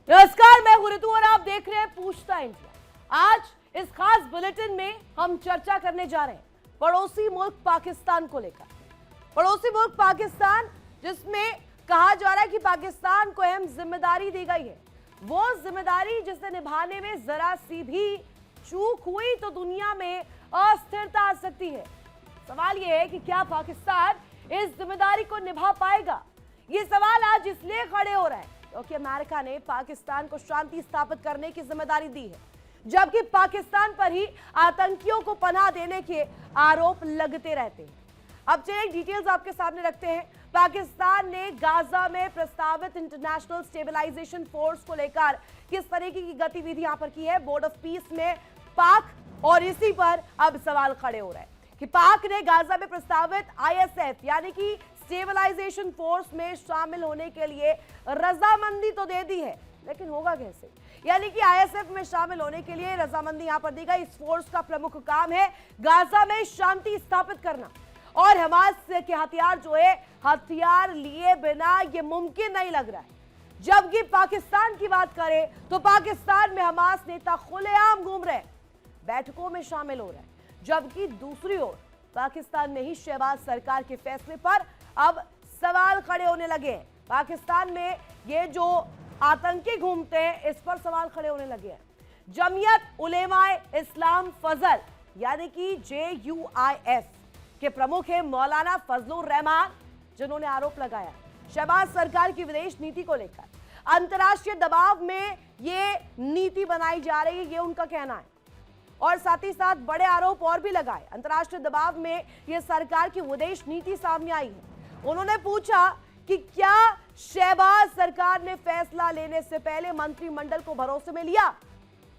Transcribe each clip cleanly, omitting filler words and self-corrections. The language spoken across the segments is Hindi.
नमस्कार, मैं हूं ऋतु और आप देख रहे हैं पूछता इंडिया। आज इस खास बुलेटिन में हम चर्चा करने जा रहे हैं पड़ोसी मुल्क पाकिस्तान को लेकर। पड़ोसी मुल्क पाकिस्तान, जिसमें कहा जा रहा है कि पाकिस्तान को अहम जिम्मेदारी दी गई है। वो जिम्मेदारी जिसे निभाने में जरा सी भी चूक हुई तो दुनिया में अस्थिरता आ सकती है। सवाल यह है कि क्या पाकिस्तान इस जिम्मेदारी को निभा पाएगा? ये सवाल आज इसलिए खड़े हो रहा है क्योंकि अमेरिका ने पाकिस्तान को शांति स्थापित करने की जिम्मेदारी दी है, जबकि पाकिस्तान पर ही आतंकियों को पनाह देने के आरोप लगते रहते हैं। अब चलिए डिटेल्स आपके सामने रखते हैं। पाकिस्तान ने गाजा में प्रस्तावित इंटरनेशनल स्टेबलाइजेशन फोर्स को लेकर किस तरीके की गतिविधि यहां पर की है बोर्ड ऑफ पीस में पाक, और इसी पर अब सवाल खड़े हो रहे हैं कि पाक ने गाजा में प्रस्तावित आईएसएफ यानी कि स्टेबलाइजेशन फोर्स में शामिल होने के लिए रजामंदी तो दे दी है, लेकिन होगा कैसे? यानी कि आईएसएफ में शामिल होने के लिए रजामंदी यहां पर दी गई। इस फोर्स का प्रमुख काम है गाजा में शांति स्थापित करना, और हमास के हथियार जो है, हथियार लिए बिना यह मुमकिन नहीं लग रहा है। जबकि पाकिस्तान की बात करें तो पाकिस्तान में हमास नेता खुलेआम घूम रहे हैं, बैठकों में शामिल हो रहे हैं, जबकि दूसरी ओर पाकिस्तान में ही शहबाज सरकार के फैसले पर अब सवाल खड़े होने लगे हैं। पाकिस्तान में ये जो आतंकी घूमते हैं, इस पर सवाल खड़े होने लगे हैं। जमीयत उलेमाए इस्लाम फजल यानी कि JUIF के प्रमुख है मौलाना फजलुर रहमान, जिन्होंने आरोप लगाया शहबाज सरकार की विदेश नीति को लेकर अंतर्राष्ट्रीय दबाव में ये नीति बनाई जा रही है, ये उनका कहना है। और साथ ही साथ बड़े आरोप और भी लगाए। अंतर्राष्ट्रीय दबाव में यह सरकार की विदेश नीति सामने आई है। उन्होंने पूछा कि क्या शहबाज सरकार ने फैसला लेने से पहले मंत्रिमंडल को भरोसे में लिया,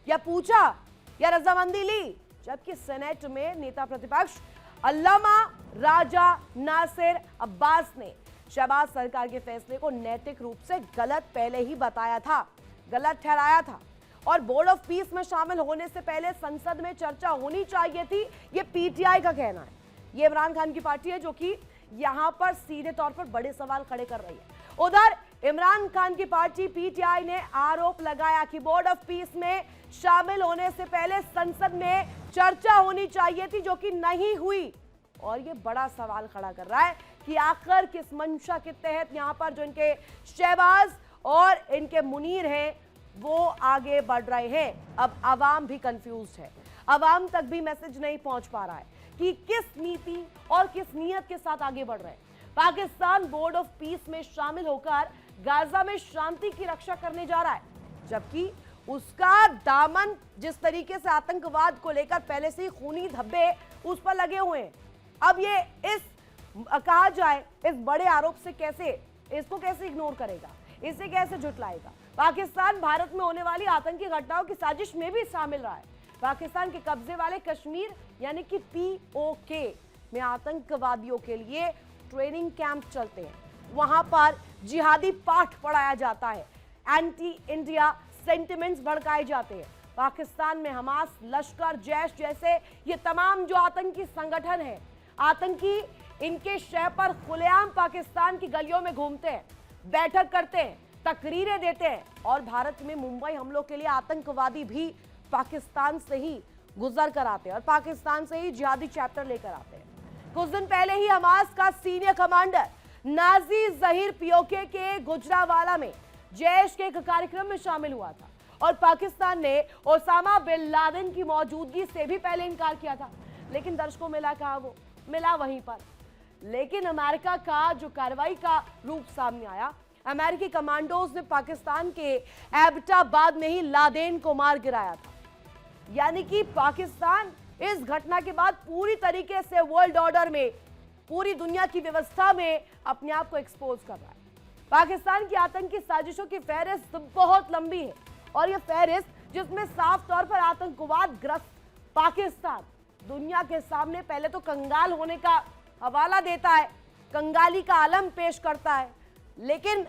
या पूछा, या रजामंदी ली? जबकि सेनेट में नेता प्रतिपक्ष अल्लामा राजा नासिर अब्बास ने शहबाज सरकार के फैसले को नैतिक रूप से गलत पहले ही बताया था, गलत ठहराया था, और बोर्ड ऑफ पीस में शामिल होने से पहले संसद में चर्चा होनी चाहिए थी, ये पीटीआई का कहना है। ये इमरान खान की पार्टी है जो कि यहां पर सीधे तौर पर बड़े सवाल खड़े कर रही है। उधर इमरान खान की पार्टी पीटीआई ने आरोप लगाया कि बोर्ड ऑफ पीस में शामिल होने से पहले संसद में चर्चा होनी चाहिए थी, जो कि नहीं हुई। और ये बड़ा सवाल खड़ा कर रहा है कि आखिर किस मंशा के तहत यहां पर जो इनके शहबाज और इनके मुनीर हैं वो आगे बढ़ रहे हैं। अब आवाम भी कंफ्यूज है, आवाम तक भी मैसेज नहीं पहुंच पा रहा है कि किस नीति और किस नीयत के साथ आगे बढ़ रहे हैं। पाकिस्तान बोर्ड ऑफ पीस में शामिल होकर गाजा में शांति की रक्षा करने जा रहा है, जबकि उसका दामन जिस तरीके से आतंकवाद को लेकर पहले से ही खूनी धब्बे उस पर लगे हुए हैं। अब ये इस कहा जाए इस बड़े आरोप से इसको कैसे इग्नोर करेगा, इसे कैसे झुटलाएगा? पाकिस्तान भारत में होने वाली आतंकी घटनाओं की साजिश में भी शामिल रहा है। पाकिस्तान के कब्जे वाले कश्मीर यानी कि POK में आतंकवादियों के लिए ट्रेनिंग कैंप चलते हैं, वहां पर जिहादी पाठ पढ़ाया जाता है, एंटी इंडिया सेंटिमेंट्स भड़काए जाते हैं। पाकिस्तान में हमास, लश्कर, जैश जैसे ये तमाम जो आतंकी संगठन हैं, आतंकी इनके शह पर खुलेआम पाकिस्तान की गलियों में घूमते हैं, बैठक करते हैं, तकरीरें देते हैं, और भारत में मुंबई हमलों के लिए आतंकवादी भी पाकिस्तान से ही गुजर कर आते हैं और पाकिस्तान से ही जिहादी चैप्टर लेकर आते हैं। कुछ दिन पहले ही हमास का senior commander Nazi Zaheer POK के गुजरावाला में जैश के एक कार्यक्रम में शामिल हुआ था, और पाकिस्तान ने ओसामा बिन लादेन की मौजूदगी से भी पहले इनकार किया था, लेकिन दर्शकों मिला कहा, वो मिला वहीं पर। लेकिन अमेरिका का जो कार्रवाई का रूप सामने आया, अमेरिकी कमांडोज ने पाकिस्तान के एबटाबाद में ही लादेन को मार गिराया था। यानी कि पाकिस्तान इस घटना के बाद पूरी तरीके से वर्ल्ड ऑर्डर में, पूरी दुनिया की व्यवस्था में अपने आप को एक्सपोज कर रहा है। पाकिस्तान की आतंकी साजिशों की फहरिस्त बहुत लंबी है, और यह फहरिस्त जिसमें साफ तौर पर आतंकवाद ग्रस्त पाकिस्तान दुनिया के सामने पहले तो कंगाल होने का हवाला देता है, कंगाली का आलम पेश करता है, लेकिन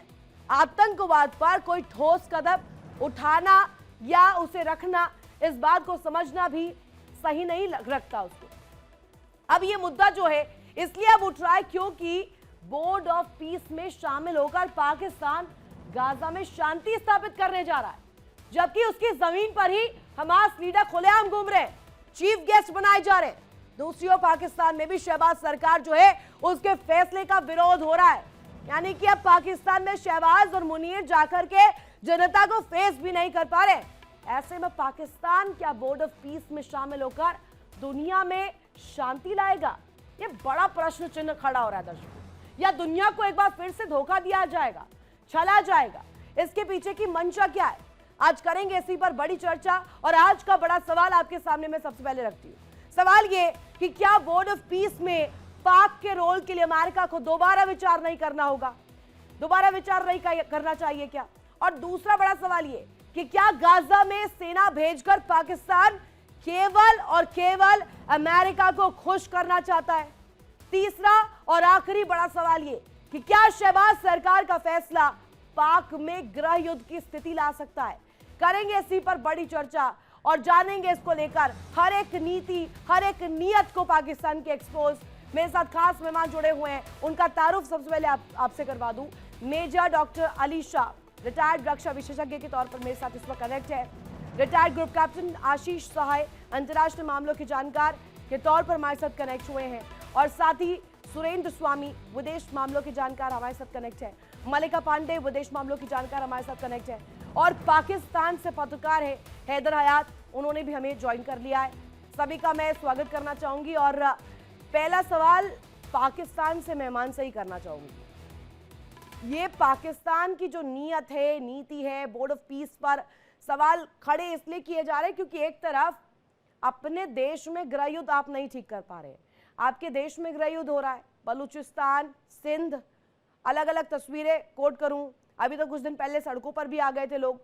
आतंकवाद पर कोई ठोस कदम उठाना या उसे रखना, इस बात को समझना भी सही नहीं रखता उसको। अब ये मुद्दा जो है इसलिए अब उठ रहा है क्योंकि बोर्ड ऑफ पीस में शामिल होकर पाकिस्तान गाजा में शांति स्थापित करने जा रहा है, जबकि उसकी जमीन पर ही हमास लीडर खुलेआम घूम रहे, चीफ गेस्ट बनाए जा रहे। दूसरी ओर पाकिस्तान में भी शहबाज सरकार जो है उसके फैसले का विरोध हो रहा है, यानी कि अब पाकिस्तान में शहबाज और मुनीर जाकर के जनता को फेस भी नहीं कर पा रहे। ऐसे में पाकिस्तान क्या बोर्ड ऑफ पीस में शामिल होकर दुनिया में शांति लाएगा? ये बड़ा प्रश्न चिन्ह खड़ा हो रहा है दर्शकों। या दुनिया को एक बार फिर से धोखा दिया जाएगा, छला जाएगा? इसके पीछे की मंशा क्या है, आज करेंगे इसी पर बड़ी चर्चा। और आज का बड़ा सवाल आपके सामने मैं सबसे पहले रखती हूँ। सवाल ये कि क्या बोर्ड ऑफ पीस में पाक के रोल के लिए अमेरिका को दोबारा विचार नहीं करना होगा, दोबारा विचार नहीं करना चाहिए क्या? और दूसरा बड़ा सवाल ये कि क्या गाजा में सेना भेजकर पाकिस्तान केवल और केवल अमेरिका को खुश करना चाहता है? तीसरा और आखिरी बड़ा सवाल ये कि क्या शहबाज सरकार का फैसला पाक में गृह युद्ध की स्थिति ला सकता है? करेंगे इसी पर बड़ी चर्चा और जानेंगे इसको लेकर हर एक नीति, हर एक नियत को पाकिस्तान के एक्सपोज। मेरे साथ खास मेहमान जुड़े हुए हैं, उनका तारुफ सबसे पहले आपसे करवा दूं। Major doctor Ali Shah, retired रक्षा विशेषज्ञ के तौर पर मेरे साथ इस वक्त कनेक्ट है। रिटायर्ड ग्रुप कैप्टन आशीष सहाय, अंतर्राष्ट्रीय मामलों के जानकार के तौर पर हमारे साथ कनेक्ट हुए हैं। और साथ ही सुरेंद्र स्वामी, विदेश मामलों के जानकार हमारे साथ कनेक्ट है। मलिका पांडे, विदेश मामलों की जानकार हमारे साथ कनेक्ट है। और पाकिस्तान से पत्रकार है हैदर हयात, उन्होंने भी हमें ज्वाइन कर लिया है। सभी का मैं स्वागत करना चाहूंगी और पहला सवाल पाकिस्तान से मेहमान से ही करना चाहूंगी। ये पाकिस्तान की जो नीयत है, नीति है, बोर्ड ऑफ पीस पर सवाल खड़े इसलिए किए जा रहे हैं क्योंकि एक तरफ अपने देश में गृह युद्ध आप नहीं ठीक कर पा रहे, आपके देश में गृह युद्ध हो रहा है, बलूचिस्तान, सिंध, अलग अलग तस्वीरें कोट करूं, अभी तो कुछ दिन पहले सड़कों पर भी आ गए थे लोग।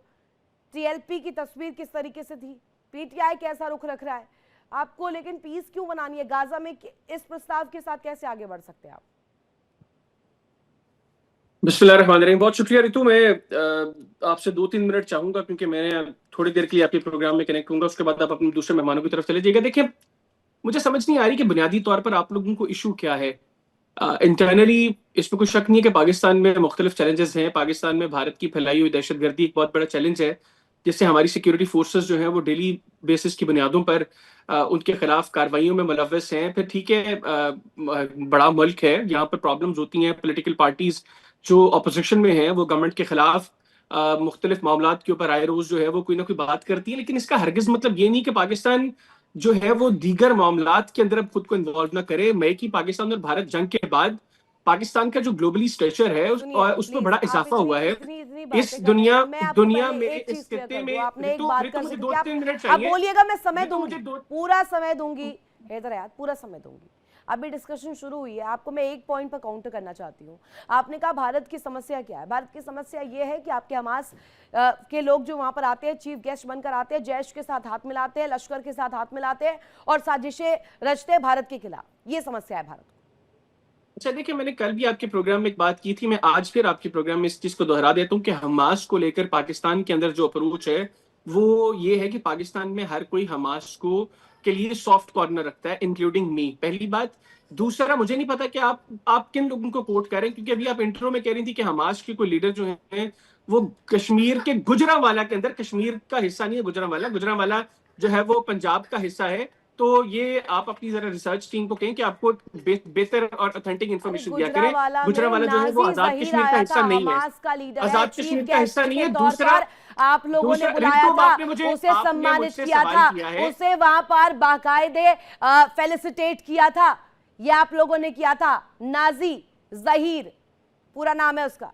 टीएलपी की तस्वीर किस तरीके से थी, पीटीआई कैसा रुख रख रहा है आपको, लेकिन पीस क्यों बनानी है गाजा में? इस प्रस्ताव के साथ कैसे आगे बढ़ सकते हैं आप? बिस्मिल्लाहिर्रहमानिर्रहीम। बहुत शुक्रिया रितु। मैं आपसे 2-3 मिनट चाहूंगा क्योंकि मैं थोड़ी देर के लिए आपके प्रोग्राम में कनेक्ट होऊंगा, उसके बाद आप अपने दूसरे मेहमानों की तरफ चले जाइएगा। देखिए, मुझे समझ नहीं आ रही कि बुनियादी तौर पर आप लोगों को इशू क्या है। इंटरनली इसमें कोई शक नहीं है कि पाकिस्तान में मुख्तलिफ चैलेंजेस हैं। पाकिस्तान में भारत की फैलाई हुई दहशतगर्दी एक बहुत बड़ा चैलेंज है, जिससे हमारी सिक्योरिटी फोर्सेस जो हैं वो डेली बेसिस की बुनियादों पर उनके खिलाफ कार्रवाइयों में मुलव्वस हैं। फिर ठीक है, बड़ा मुल्क है, यहाँ पर प्रॉब्लम्स होती हैं। पॉलिटिकल पार्टीज जो अपोजिशन में हैं वो गवर्नमेंट के खिलाफ मुख्तलिफ मामलात के ऊपर आए रोज जो है वो कोई ना कोई बात करती है, लेकिन इसका हरगिज मतलब ये नहीं कि पाकिस्तान जो है वो दीगर मामलात के अंदर अब खुद को इन्वॉल्व ना करे। मैं कि पाकिस्तान और भारत जंग के बाद पाकिस्तान का जो ग्लोबली स्टेचर है उसमें बड़ा इजाफा हुआ है। इस दुनिया में इस खित्ते में आपने एक बात कर सकते हैं, आप बोलिएगा, मैं समय दूंगी, पूरा समय दूंगी हैदर हयात, पूरा समय दूंगी। अभी डिस्कशन शुरू हुई है, आपको मैं एक पॉइंट पर काउंटर करना चाहती हूँ। आपने कहा भारत की समस्या क्या है? भारत की समस्या ये है कि आपके हमास के लोग जो वहां पर आते हैं, चीफ गेस्ट बनकर आते हैं, जैश के साथ हाथ मिलाते हैं, लश्कर के साथ हाथ मिलाते हैं और साजिशें रचते हैं भारत के खिलाफ। ये समस्या है भारत। अच्छा, देखिए, मैंने कल भी आपके प्रोग्राम में एक बात की थी, मैं आज फिर आपके प्रोग्राम में इस चीज को दोहरा देता हूँ कि हमास को लेकर पाकिस्तान के अंदर जो अप्रोच है वो ये है कि पाकिस्तान में हर कोई हमास को के लिए सॉफ्ट कॉर्नर रखता है, इंक्लूडिंग मी। पहली बात। दूसरा, मुझे नहीं पता कि आप किन लोगों को कोट कर रहे हैं, क्योंकि अभी आप इंट्रो में कह रही थी कि हमास के कोई लीडर जो है वो कश्मीर के गुजरांवाला के अंदर, कश्मीर का हिस्सा नहीं है गुजरांवाला जो है वो पंजाब का हिस्सा है। तो ये आप अपनी जरा रिसर्च टीम को कहें कि आपको बेहतर और ऑथेंटिक इन्फॉर्मेशन दिया करें। गुजरांवाला जो है वो आजाद कश्मीर का हिस्सा नहीं है, आजाद कश्मीर का हिस्सा नहीं है। दूसरा, आप लोगों ने बुलाया था, उसे सम्मानित किया था, उसे वहां पर बाकायदे फेलिसिटेट किया था, ये आप लोगों ने किया था। नाजी जहीर पूरा नाम है उसका।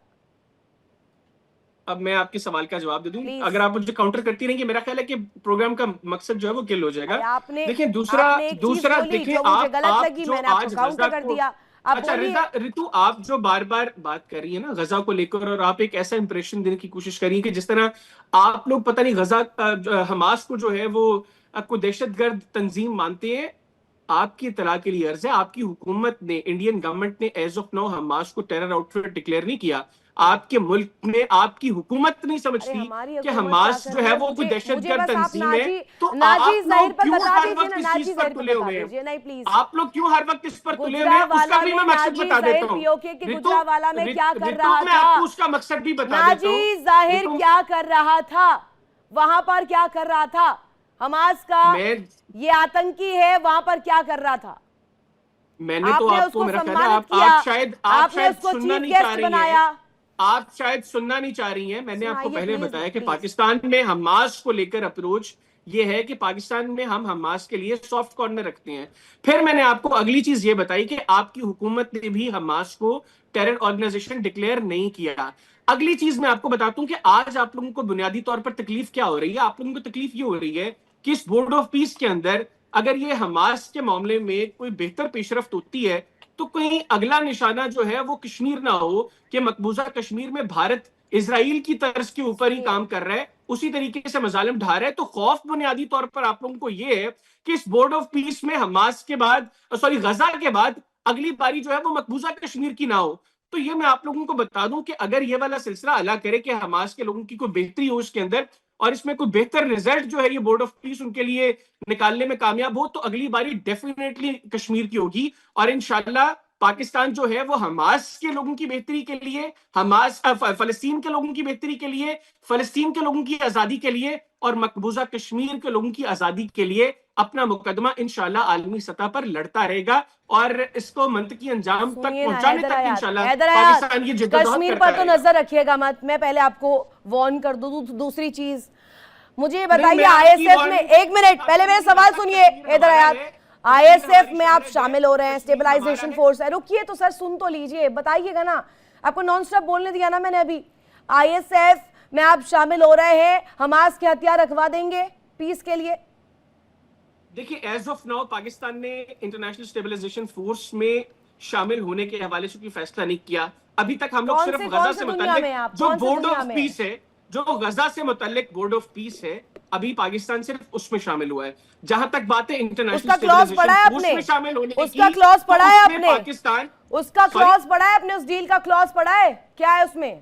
अब मैं आपके सवाल का जवाब दे दूं, अगर आप मुझे काउंटर करती रहेंगी, मेरा ख्याल है कि प्रोग्राम का मकसद जो है वो किल हो जाएगा। देखिए, दूसरा देखिए, आप जो आज गजा को, अच्छा रितु, आप जो बार बार बात कर रही है ना गजा को लेकर, और आप एक ऐसा इंप्रेशन देने की कोशिश कर रही है कि जिस तरह आप लोग पता नहीं गजा हमास को जो है वो आपको दहशतगर्द तंजीम मानते हैं। आपकी इत्तला के लिए अर्ज है, आपकी हुकूमत ने, इंडियन गवर्नमेंट ने एज ऑफ नाउ हमास को टेरर आउटफिट डिक्लेयर नहीं किया। आपके मुल्क में आपकी हुकूमत नहीं समझती कि हमास जो है वो कोई दहशतगर्द तंजीम है, तो आप लोग क्यों हर वक्त इस चीज पर तुले हुए हैं? आप लोग क्यों हर वक्त इस पर तुले हुए हैं? उसका भी मैं मकसद बता देता हूँ। गुजरावाला में क्या कर रहा मैं आपको उसका मकसद भी बता देता हूँ। नाजी जाहिर क्या कर रहा था वहां पर, क्या कर रहा था? हमास का ये आतंकी है, वहां पर क्या कर रहा था? मैंने तो आपको, मेरा ख्याल है आप शायद सुनना नहीं चाह रही हैं। आप शायद सुनना नहीं चाह रही हैं। मैंने आपको पहले बताया कि पाकिस्तान में हमास को लेकर अप्रोच ये है कि पाकिस्तान में हम हमास के लिए सॉफ्ट कॉर्नर रखते हैं। फिर मैंने आपको अगली चीज ये बताई कि आपकी हुकूमत ने भी हमास को टेरर ऑर्गेनाइजेशन डिक्लेयर नहीं किया। अगली चीज मैं आपको बताता हूं कि आज आप लोगों को बुनियादी तौर पर तकलीफ क्या हो रही है। आप लोगों को तकलीफ ये हो रही है कि इस बोर्ड ऑफ पीस के अंदर अगर ये हमास के मामले में कोई बेहतर पेशरफ्त होती है तो कहीं अगला निशाना जो है वो कश्मीर ना हो कि मकबूजा कश्मीर में भारत इजराइल की तर्ज के ऊपर ही काम कर रहा है, उसी तरीके से मजालिम ढा रहा है। तो खौफ बुनियादी तौर पर आप लोगों को ये है कि इस बोर्ड ऑफ पीस में हमास के बाद, गजा के बाद अगली बारी जो है वो मकबूजा कश्मीर की ना हो। तो ये मैं आप लोगों को बता दूं कि अगर ये वाला सिलसिला अल्लाह करे कि हमास के लोगों की कोई बेहतरी हो इसके अंदर और इसमें कोई बेहतर रिजल्ट जो है ये बोर्ड ऑफ पीस उनके लिए निकालने में कामयाब हो, तो अगली बारी डेफिनेटली कश्मीर की होगी। और इंशाल्लाह पाकिस्तान जो है वो हमास के लोगों की बेहतरी के लिए, फलस्तीन के लोगों की बेहतरी के लिए, फलस्तीन के लोगों की आजादी के लिए और मकबूजा कश्मीर के लोगों की आजादी के लिए अपना मुकदमा इंशाल्लाह आलमी सतह पर लड़ता रहेगा और इसको मंतकी अंजाम तक पहुंचाने तक इंशाल्लाह पाकिस्तान ये जिद्दोजहद कश्मीर पर तो नजर रखिएगा मत। मैं पहले आपको वार्न कर दूं। दूसरी चीज मुझे बताइए, आईएसएफ में, एक मिनट पहले मेरे सवाल सुनिए। इधर आया, आईएसएफ में आप शामिल हो रहे हैं, स्टेबलाइजेशन फोर्स है। रुकिए तो सर, सुन तो लीजिए, बताइएगा ना। आपको नॉन स्टॉप बोलने दिया ना मैंने अभी। आईएसएफ में आप शामिल हो रहे हैं, हमास के हथियार रखवा देंगे पीस के लिए? देखिए, एज ऑफ नाउ पाकिस्तान ने इंटरनेशनल स्टेबलाइजेशन फोर्स में शामिल होने के हवाले से कोई फैसला नहीं किया अभी तक। हम लोग सिर्फ गजा से मुताल्लिक जो बोर्ड ऑफ पीस है, जो गजा से मुताल्लिक बोर्ड ऑफ पीस है, अभी पाकिस्तान सिर्फ उसमें शामिल हुआ है। जहां तक बात है इंटरनेशनल स्टेबलाइजेशन फोर्स में शामिल होने की, उसका क्लॉज पढ़ा है आपने? पाकिस्तान उसका क्लॉज पढ़ा है आपने? उस डील का क्लॉज पढ़ा है? क्या है उसमें?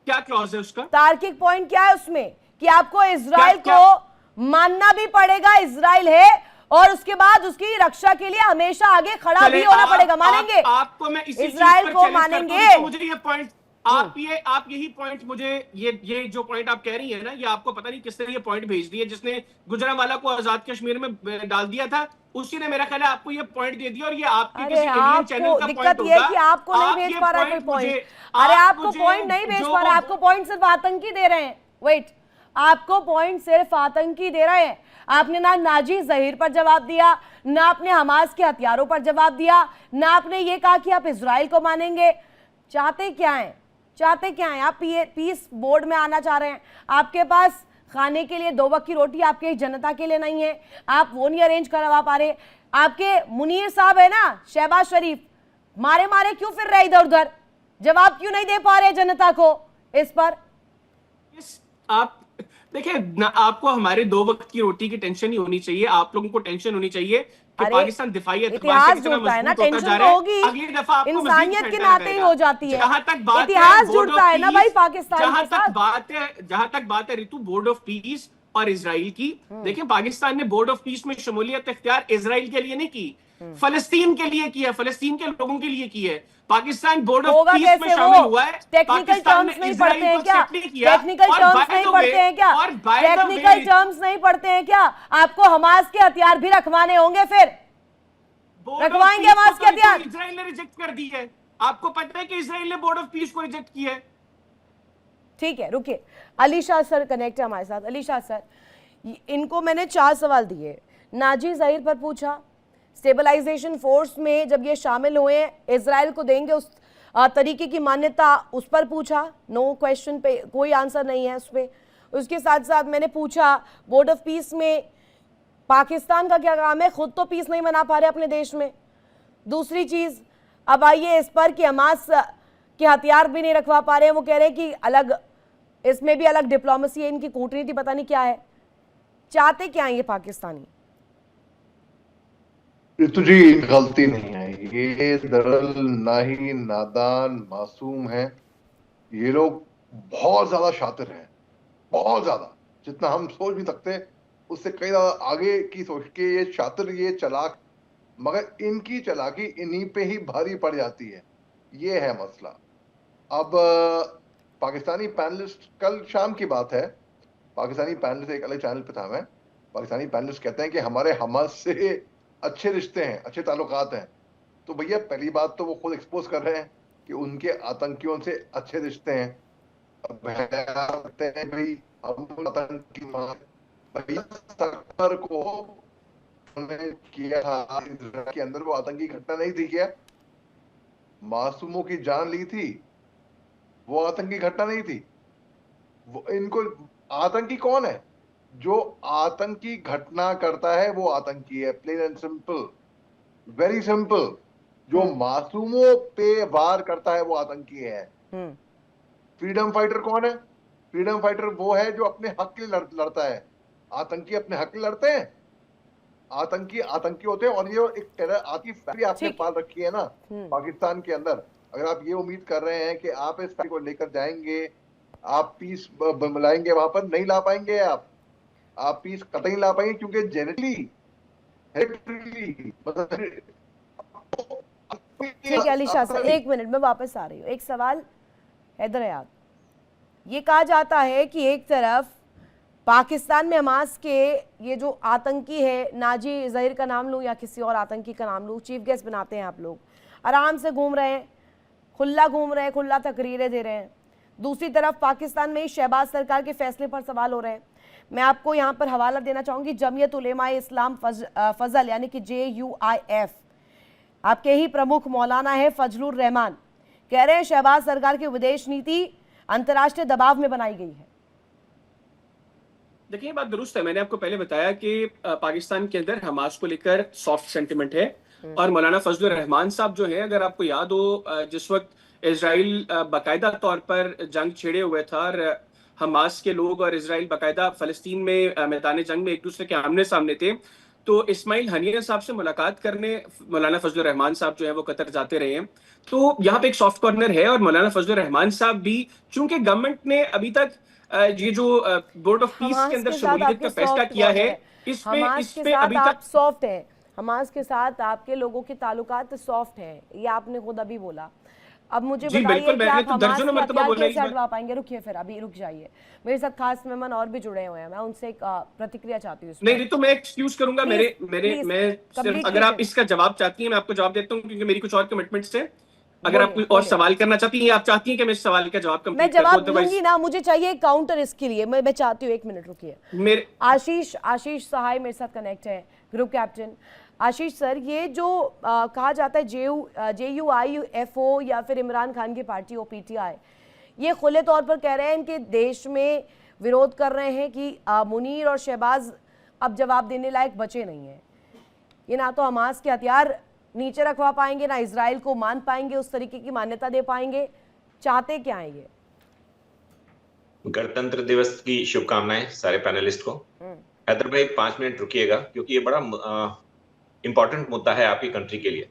क्या क्लॉज है उसका? तार्किक पॉइंट क्या है उसमें कि आपको इजराइल को मानना भी पड़ेगा, इजराइल है, और उसके बाद उसकी रक्षा के लिए हमेशा आगे खड़ा भी होना पड़ेगा। मानेंगे? आपको मैं इसी इजराइल को मानेंगे? तो मुझे ये पॉइंट, आप यही पॉइंट मुझे, ये जो पॉइंट आप कह रही है ना, ये आपको पता नहीं किसने ये पॉइंट भेज दिया, जिसने गुजरांवाला को आजाद कश्मीर में डाल दिया था, उसी ने मेरा ख्याल है आपको ये पॉइंट दे दिया। और ये आपके किसी इंडियन चैनल का दिक्कत ये है कि आपको नहीं भेज पा रहा कोई पॉइंट। अरे आपको पॉइंट नहीं भेज पा रहा, आपको पॉइंट सिर्फ आतंकी दे रहे हैं। वेट, आपको पॉइंट सिर्फ आतंकी दे रहे हैं। आपने ना नाजी जहीर पर जवाब दिया, ना आपने हमास के हथियारों पर जवाब दिया, ना आपने ये कहा कि आप इजराइल को मानेंगे। चाहते क्या हैं? चाहते क्या हैं आप? पीस बोर्ड में आना चाह रहे हैं, आपके पास खाने के लिए 2 वक्त की रोटी आपके जनता के लिए नहीं है, आप वो नहीं अरेंज करवा पा रहे। आपके मुनीर साहब है ना, शहबाज शरीफ, मारे मारे क्यों फिर रहे इधर उधर? जवाब क्यों नहीं दे पा रहे जनता को इस पर? आप देखिए, आपको हमारे 2 वक्त की रोटी की टेंशन ही होनी चाहिए। आप लोगों को टेंशन होनी चाहिए कि पाकिस्तान दिफाई एतबार से कितना मजबूत होता जा रहा है। अगली दफा आपको इंसानियत के नाते ही हो जाती है। जहां तक बात इतिहास जुड़ता है ना भाई पाकिस्तान जहां तक बात है ऋतु बोर्ड ऑफ पीस और इजराइल की, देखिए पाकिस्तान ने बोर्ड ऑफ पीस में शमूलियत इख्तियार इजराइल के लिए नहीं की, फलस्तीन के लिए की है, फलस्तीन के लोगों के लिए की है। पाकिस्तान बोर्ड ऑफ पीस में शामिल हुआ है। टेक्निकल टर्म्स नहीं पढ़ते हैं क्या? टेक्निकल टर्म्स नहीं पढ़ते हैं क्या? टेक्निकल टर्म्स नहीं पढ़ते हैं क्या? आपको हमास के हथियार भी रखवाने होंगे, फिर रखवाएंगे हमास के हथियार? इजराइल ने रिजेक्ट कर दी है। आपको पता है कि इजराइल ने बोर्ड ऑफ पीस को रिजेक्ट किया है। ठीक है, रुकिए, अली शाह सर कनेक्ट है हमारे साथ। अली शाह सर, इनको मैंने 4 सवाल दिए। नाजी जहीर पर पूछा, स्टेबलाइजेशन फोर्स में जब ये शामिल हुए हैं इजराइल को देंगे उस तरीके की मान्यता, उस पर पूछा। नो क्वेश्चन पे कोई आंसर नहीं है उस पर। उसके साथ साथ मैंने पूछा बोर्ड ऑफ पीस में पाकिस्तान का क्या काम है, खुद तो पीस नहीं बना पा रहे अपने देश में। दूसरी चीज, अब आइए इस पर कि हमास के हथियार भी नहीं रखवा पा रहे हैं, वो कह रहे हैं कि अलग, इसमें भी अलग डिप्लोमेसी है, इनकी कूटनीति पता नहीं क्या है। चाहते क्या है ये पाकिस्तानी? ऋतु जी, गलती नहीं आई, ये दरअसल ना ही नादान मासूम है, ये लोग बहुत ज्यादा शातिर हैं, बहुत ज्यादा, जितना हम सोच भी सकते हैं उससे कई ज्यादा आगे की सोच के ये शातिर, ये चालाक, मगर इनकी चालाकी इन्हीं पे ही भारी पड़ जाती है। ये है मसला। अब पाकिस्तानी पैनलिस्ट, कल शाम की बात है, पाकिस्तानी पैनलिस्ट, एक अलग चैनल पे था मैं, पाकिस्तानी पैनलिस्ट कहते हैं कि हमारे हमास से अच्छे रिश्ते हैं, अच्छे ताल्लुकात हैं। तो भैया पहली बात तो वो खुद एक्सपोज कर रहे हैं कि उनके आतंकियों से अच्छे रिश्ते हैं। अब कहते हैं भाई हम आतंकी भैया सत्तर को उन्होंने किया था इजराइल के अंदर, वो आतंकी घटना नहीं थी क्या? मासूमों की जान ली थी, वो आतंकी घटना नहीं थी। वो इनको आतंकी कौन है? जो आतंकी घटना करता है वो आतंकी है, plain and simple, very simple. जो मासूमों पे वार करता है वो आतंकी है। फ्रीडम फाइटर कौन है? फ्रीडम फाइटर वो है जो अपने हक के लिए लड़ता है। आतंकी अपने हक के लिए लड़ते हैं, आतंकी आतंकी होते हैं। और ये एक टेरर आती फैक्ट्री आपने पाल रखी है ना पाकिस्तान के अंदर। अगर आप ये उम्मीद कर रहे हैं कि आप इस फैक्ट्री को लेकर जाएंगे, आप पीस लाएंगे, वहां पर नहीं ला पाएंगे। आप पीस कतई ला पाएंगे, क्योंकि जेनेटिकली ठीक है अली शाह सर, एक मिनट में वापस आ रही हूँ। एक सवाल हैदर हयात, ये कहा जाता है कि एक तरफ पाकिस्तान में हमास के ये जो आतंकी है, नाजी जहीर का नाम लूँ या किसी और आतंकी का नाम लूँ, चीफ गेस्ट बनाते हैं आप लोग, आराम से घूम रहे हैं, खुला घूम रहे हैं, खुला तकरीरें दे रहे हैं। दूसरी तरफ पाकिस्तान में ही शहबाज सरकार के फैसले पर सवाल हो रहे हैं। मैं आपको यहाँ पर हवाला देना चाहूँगी, जमीयत उलेमाए इस्लाम फजल यानी कि JUIF, आपके ही प्रमुख मौलाना है फजलुर रहमान, कह रहे हैं शहबाज सरकार की विदेश नीति अंतर्राष्ट्रीय दबाव में बनाई गई है। देखिए बात दुरुस्त है, मैंने आपको पहले बताया कि पाकिस्तान के अंदर हमास को लेकर सॉफ्ट सेंटिमेंट है। और मौलाना फजलुर रहमान साहब जो है, अगर आपको याद हो, जिस वक्त इजराइल बाकायदा तौर पर जंग छेड़े हुए था और हमास के लोग और इजराइल बाकायदा फलस्तीन में मैदान जंग में एक दूसरे के आमने सामने थे, तो इस्माइल हनिया साहब से मुलाकात करने मौलाना फजलुर रहमान साहब जो है वो कतर जाते रहे हैं। तो यहाँ पे एक सॉफ्ट कॉर्नर है। और मौलाना फजलुर रहमान साहब भी, चूंकि गवर्नमेंट ने अभी तक ये जो बोर्ड ऑफ पीस के अंदर शमूलियत का फैसला किया है, इसमें अभी तक सॉफ्ट है, हमास के साथ आपके लोगों के ताल्लुकात सॉफ्ट हैं, ये आपने खुद अभी बोला। अब मुझे बताइए कि आप हमास के हथियार कैसे हटवा पाएंगे? रुकिए, फिर अभी रुक जाइए, मेरे साथ खास मेहमान और भी जुड़े हुए हैं, मैं उनसे एक प्रतिक्रिया चाहती हूँ। नहीं तो मैं एक्सक्यूज करूंगा, मैं अगर आप इसका जवाब चाहती हैं मैं आपको जवाब देता हूँ, क्योंकि मेरी कुछ और कमिटमेंट्स हैं। अगर आप कोई और सवाल करना चाहती हैं, आप चाहती हैं कि मैं इस सवाल का जवाब मैं जवाब दूंगी ना, मुझे चाहिए काउंटर इसके लिए, मैं चाहती हूँ। एक मिनट रुकिए, मेरे आशीष सहाय मेरे साथ कनेक्ट है, ग्रुप कैप्टन। आशीष सर, ये जो कहा जाता है JUIFO या फिर इमरान खान की पार्टी OPTI, ये खुले तौर पर कह रहे हैं कि देश में विरोध कर रहे हैं कि मुनीर और शहबाज अब जवाब देने लायक बचे नहीं हैं। ये ना तो हमास के हथियार नीचे रखवा पाएंगे, ना इजराइल को मान पाएंगे, उस तरीके की मान्यता दे पाएंगे। चाहते क्या है ये? गणतंत्र दिवस की शुभकामनाएं सारे पैनलिस्ट को। हैदर भाई 5 मिनट रुकिएगा, क्योंकि ये बड़ा इंपॉर्टेंट मुद्दा है आपकी कंट्री के लिए।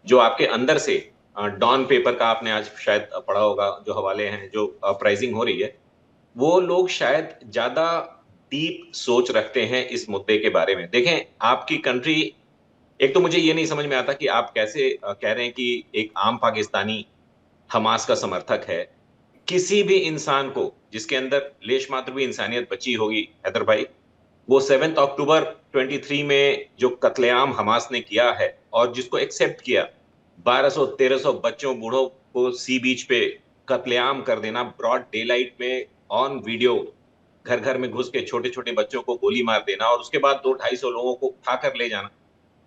जो आपके अंदर से डॉन पेपर का आपने आज शायद पढ़ा होगा, जो हवाले हैं, जो प्राइजिंग हो रही है, वो लोग शायद ज्यादा डीप सोच रखते हैं इस मुद्दे के बारे में। देखें, आपकी कंट्री, एक तो मुझे ये नहीं समझ में आता कि आप कैसे कह रहे हैं कि एक आम पाकिस्तानी हमास का समर्थक है। किसी भी इंसान को जिसके अंदर लेश मात्र भी इंसानियत बची होगी, हैदर भाई, वो 7 अक्टूबर 23 में जो कत्लेआम हमास ने किया है और जिसको एक्सेप्ट किया, 1200-1300 बच्चों बूढ़ों को सी बीच पे कत्लेआम कर देना, ब्रॉड डे लाइट में ऑन वीडियो, घर घर में घुस के छोटे छोटे बच्चों को गोली मार देना और उसके बाद 200-250 लोगों को उठाकर ले जाना,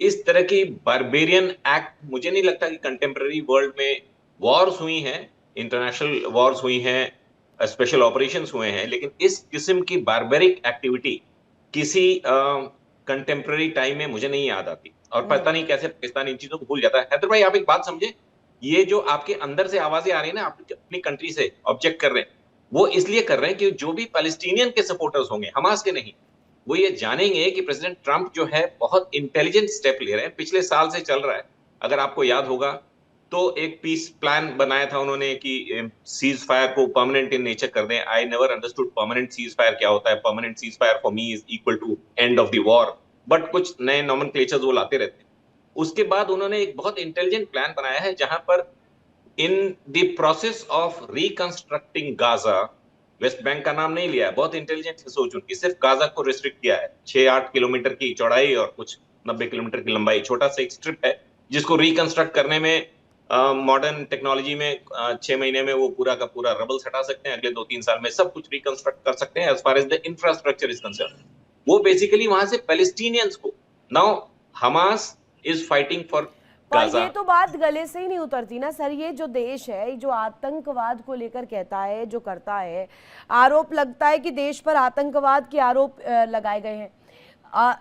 इस तरह की बारबेरियन एक्ट मुझे नहीं लगता कि कंटेम्प्रेरी वर्ल्ड में वॉर्स हुई हैं, इंटरनेशनल वॉर्स हुई हैं, स्पेशल ऑपरेशंस हुए हैं, लेकिन इस किस्म की बारबेरिक एक्टिविटी किसी कंटेम्प्रेरी टाइम में मुझे नहीं याद आती। और पता नहीं कैसे पाकिस्तान इन चीजों को भूल जाता है। हैदर भाई, आप एक बात समझे, ये जो आपके अंदर से आवाजें आ रही है ना, आप अपनी कंट्री से ऑब्जेक्ट कर रहे हैं, वो इसलिए कर रहे हैं कि जो भी पैलेस्टीनियन के सपोर्टर्स होंगे, हमास के नहीं, वो ये जानेंगे कि प्रेसिडेंट ट्रंप जो है बहुत इंटेलिजेंट स्टेप ले रहे हैं, पिछले साल से चल रहा है। अगर आपको याद होगा तो एक पीस प्लान बनाया था उन्होंने कि सीज फायर को परमानेंट इन नेचर कर दें। I never understood permanent ceasefire क्या होता है। Permanent ceasefire for me is equal to end of the war, but कुछ नए नॉमेनक्लेचर्स वो लाते रहते हैं। उसके बाद उन्होंने एक बहुत इंटेलिजेंट प्लान बनाया है जहां पर in the process of reconstructing Gaza, West Bank का नाम नहीं लिया है, बहुत इंटेलिजेंट सोच उनकी, सिर्फ गाजा को रिस्ट्रिक्ट किया है। 6-8 किलोमीटर की चौड़ाई और कुछ 90 किलोमीटर की लंबाई, छोटा सा एक स्ट्रिप है जिसको रिकंस्ट्रक्ट करने में मॉडर्न टेक्नोलॉजी में 6 महीने में वो पूरा का पूरा रबल्स हटा सकते हैं। अगले 2-3 साल में सब कुछ रिकंस्ट्रक्ट कर सकते हैं as far as the infrastructure is concern. वो बेसिकली वहां से पैलेस्टीनियंस को, now Hamas is fighting for पर गाजा। ये तो बात गले से ही नहीं उतरती ना सर। ये जो देश है जो आतंकवाद को लेकर कहता है, जो करता है, आरोप लगता है कि देश पर आतंकवाद के आरोप लगाए गए हैं।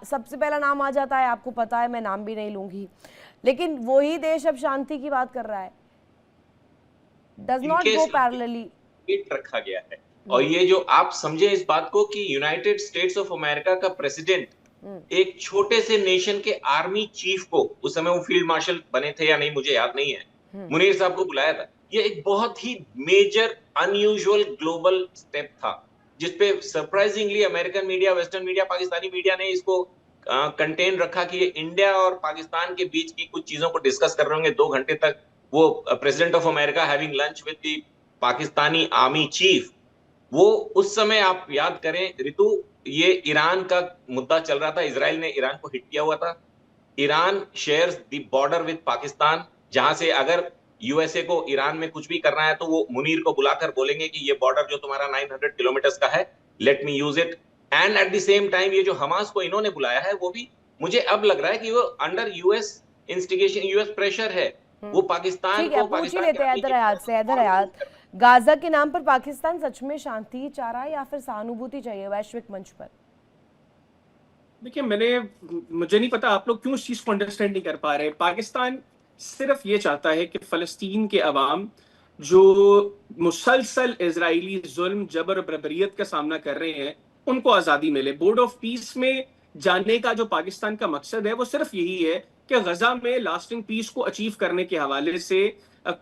सबसे पहला नाम आ जाता है, आपको पता है, मैं नाम भी नहीं लूंगी, लेकिन वही देश अब शांति की बात कर रहा है। डज नॉट गो पैरेलली रखा गया है। और ये जो आप समझे इस बात को कि यूनाइटेड स्टेट्स ऑफ अमेरिका का प्रेसिडेंट एक छोटे से नेशन के आर्मी चीफ को, उस समय वो फील्ड मार्शल बने थे या नहीं मुझे याद नहीं है, मुनीर साहब को बुलाया था। ये एक बहुत ही मेजर अनयूजुअल ग्लोबल स्टेप था जिसपे surprisingly American media, western media, Pakistani media ने इसको कंटेन रखा कि ये इंडिया और पाकिस्तान के बीच की कुछ चीजों को डिस्कस कर रहे होंगे 2 घंटे तक। वो president of America having lunch with the Pakistani army chief, वो उस समय आप याद करें ऋतु, ये ईरान का मुद्दा चल रहा था, इजराइल ने ईरान को हिट किया हुआ था। Iran shares the border with Pakistan, जहां से अगर यूएसए को ईरान में कुछ भी करना है तो वो मुनीर को बुलाकर बोलेंगे कि ये बॉर्डर जो तुम्हारा 900 किलोमीटर का है, let me use it. And at the same time ये जो हमास को इन्होंने बुलाया है वो भी मुझे अब लग रहा है कि वो under US instigation, US pressure है। वो पाकिस्तान को, पूछ ही लेते हैं हैदर हयात, गाजा के नाम पर पाकिस्तान सच में शांति चाह रहा है या फिर सहानुभूति चाहिए वैश्विक मंच पर? देखिए, मुझे नहीं पता आप लोग क्यों इस चीज को अंडरस्टैंड नहीं कर पा रहे। पाकिस्तान सिर्फ ये चाहता है कि फलस्तीन के अवाम जो मुसलसल इजरायली जुल्म, जबर और बर्बरियत का सामना कर रहे हैं, उनको आजादी मिले। बोर्ड ऑफ पीस में जाने का जो पाकिस्तान का मकसद है वो सिर्फ यही है कि गजा में लास्टिंग पीस को अचीव करने के हवाले से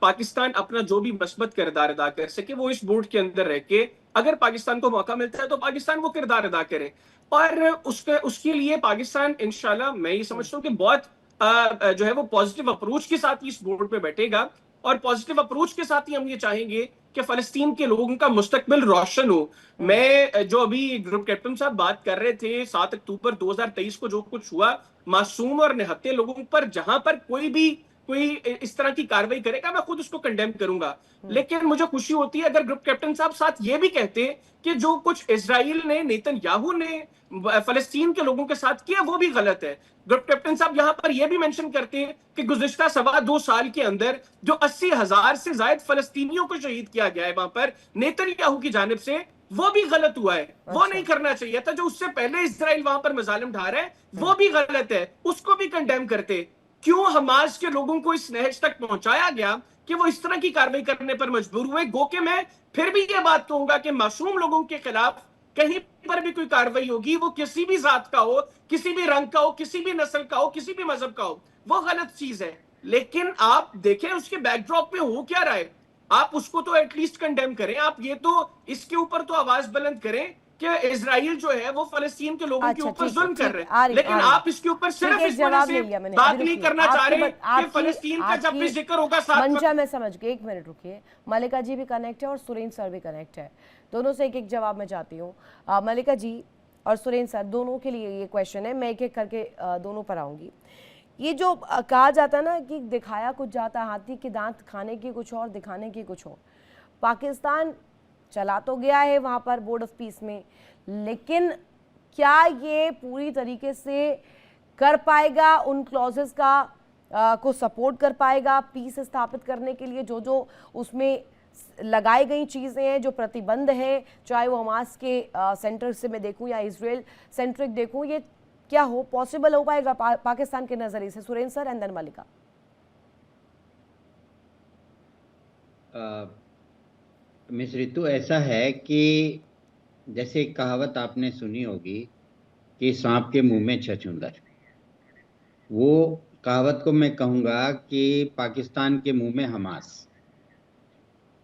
पाकिस्तान अपना जो भी मस्बत किरदार अदा कर सके वो इस बोर्ड के अंदर रह के, अगर पाकिस्तान को मौका मिलता है तो पाकिस्तान वो किरदार अदा करे। और उसके लिए पाकिस्तान इंशाल्लाह, मैं ये समझता हूँ कि बहुत जो है वो पॉजिटिव अप्रोच के साथ ही इस बोर्ड पे बैठेगा। और पॉजिटिव अप्रोच के साथ ही हम ये चाहेंगे कि फलस्तीन के लोगों का मुस्तकबिल रोशन हो। मैं जो अभी ग्रुप कैप्टन साहब बात कर रहे थे, 7 अक्टूबर 2023 को जो कुछ हुआ, मासूम और निहत्थे लोगों पर, जहां पर कोई इस तरह की कार्रवाई करेगा मैं खुद उसको कंडेम करूंगा। लेकिन मुझे खुशी होती है अगर ग्रुप कैप्टन साहब साथ ये भी कहते कि जो कुछ इजराइल ने, नेतन्याहू ने फलस्तीन के लोगों के साथ किया वो भी गलत है। ग्रुप कैप्टन साहब यहां पर यह भी मेंशन करते हैं कि गुज़िश्ता 2.25 साल के अंदर जो 80,000 से ज्यादा फलस्तीनियों को शहीद किया गया है वहां पर नेतन्याहू की जानिब से, वो भी गलत हुआ है। वो नहीं करना चाहिए था। जो उससे पहले इजराइल वहां पर मजालिम ढा रहा है वो भी गलत है, उसको भी कंडेम करते। क्यों हमास के लोगों को इस नहज तक पहुंचाया गया कि वो इस तरह की कार्रवाई करने पर मजबूर हुए? गो के मैं फिर भी ये बात कहूंगा कि मासूम लोगों के खिलाफ कहीं पर भी कोई कार्रवाई होगी, वो किसी भी जात का हो, किसी भी रंग का हो, किसी भी नस्ल का हो, किसी भी मजहब का हो, वो गलत चीज है। लेकिन आप देखें उसके बैकड्रॉप में हो क्या रहा है, आप उसको तो एटलीस्ट कंडेम करें। आप ये तो इसके ऊपर तो आवाज बुलंद करें कि इजराइल जो है वो फलस्तीन के लोगों के ऊपर जुल्म कर रहे हैं, लेकिन आप इसके ऊपर सिर्फ इस वजह से बात नहीं करना चाह रहे कि फलस्तीन का जब भी जिक्र होगा साथ। मंशा, मैं समझ गई, 1 मिनट रुकिए। मलिका जी भी कनेक्ट है और सुरेंद्र सर भी कनेक्ट है, दोनों से एक जवाब मैं चाहती हूँ। मलिका जी और सुरेंद्र सर दोनों के लिए ये क्वेश्चन है, मैं एक करके दोनों पर आऊंगी। ये जो कहा जाता है ना कि दिखाया कुछ जाता, हाथी के दांत खाने की कुछ और, दिखाने की कुछ और। पाकिस्तान चला तो गया है वहाँ पर बोर्ड ऑफ पीस में, लेकिन क्या ये पूरी तरीके से कर पाएगा, उन क्लॉजेस का को सपोर्ट कर पाएगा पीस स्थापित करने के लिए? जो उसमें लगाई गई चीज़ें हैं, जो प्रतिबंध हैं, चाहे वो हमास के सेंटर से मैं देखूं या इजराइल सेंट्रिक देखूं, ये क्या पॉसिबल हो पाएगा पाकिस्तान के नज़रिए से? Surendra sir and then Malika. Miss Ritu, ऐसा है कि जैसे एक कहावत आपने सुनी होगी कि सांप के मुंह में छछूंदर, वो कहावत को मैं कहूंगा कि पाकिस्तान के मुंह में हमास,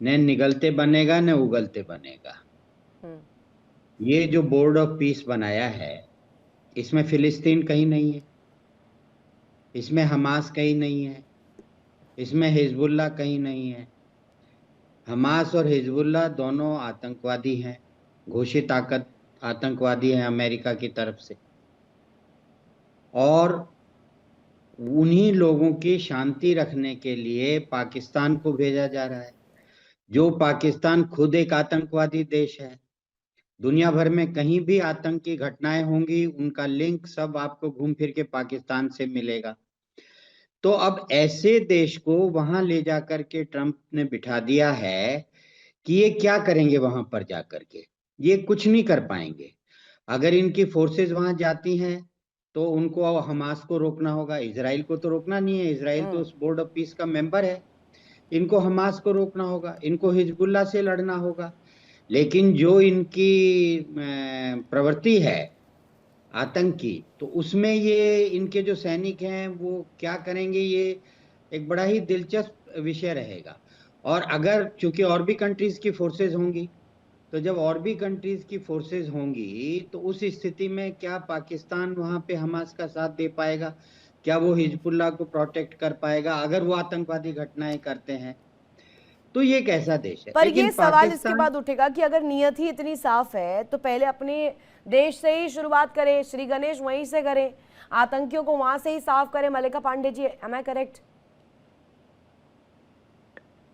न निगलते बनेगा न उगलते बनेगा। ये जो बोर्ड ऑफ पीस बनाया है, इसमें फिलिस्तीन कहीं नहीं है, इसमें हमास कहीं नहीं है, इसमें हिजबुल्लाह कहीं नहीं है। हमास और हिजबुल्लाह दोनों आतंकवादी हैं, घोषित आतंकवादी हैं अमेरिका की तरफ से, और उन्हीं लोगों की शांति रखने के लिए पाकिस्तान को भेजा जा रहा है, जो पाकिस्तान खुद एक आतंकवादी देश है। दुनिया भर में कहीं भी आतंक की घटनाएं होंगी, उनका लिंक सब आपको घूम फिर के पाकिस्तान से मिलेगा। तो अब ऐसे देश को वहां ले जाकर के ट्रंप ने बिठा दिया है कि ये क्या करेंगे वहां पर जाकर के? ये कुछ नहीं कर पाएंगे। अगर इनकी फोर्सेस वहां जाती हैं तो उनको हमास को रोकना होगा, इजराइल को तो रोकना नहीं है, इजराइल तो उस बोर्ड ऑफ पीस का मेंबर है। इनको हमास को रोकना होगा, इनको हिजबुल्लाह से लड़ना होगा। लेकिन जो इनकी प्रवृत्ति है आतंक की, तो उसमें ये इनके जो सैनिक हैं वो क्या करेंगे, ये एक बड़ा ही दिलचस्प विषय रहेगा। और अगर चूंकि और भी कंट्रीज की फोर्सेज होंगी, तो जब और भी कंट्रीज की फोर्सेज होंगी तो उस स्थिति में क्या पाकिस्तान वहां पे हमास का साथ दे पाएगा? क्या वो हिजबुल्लाह को प्रोटेक्ट कर पाएगा अगर वो आतंकवादी घटनाएं करते हैं? तो ये एक ऐसा देश है। पर लेकिन ये सवाल इसके पाकिस्तान, बाद उठेगा कि अगर नियत ही इतनी साफ है तो पहले अपने देश से ही शुरुआत करें, श्री गणेश वहीं से करें, आतंकियों को वहां से ही साफ करें। मल्लिका पांडे जी, एम आई करेक्ट?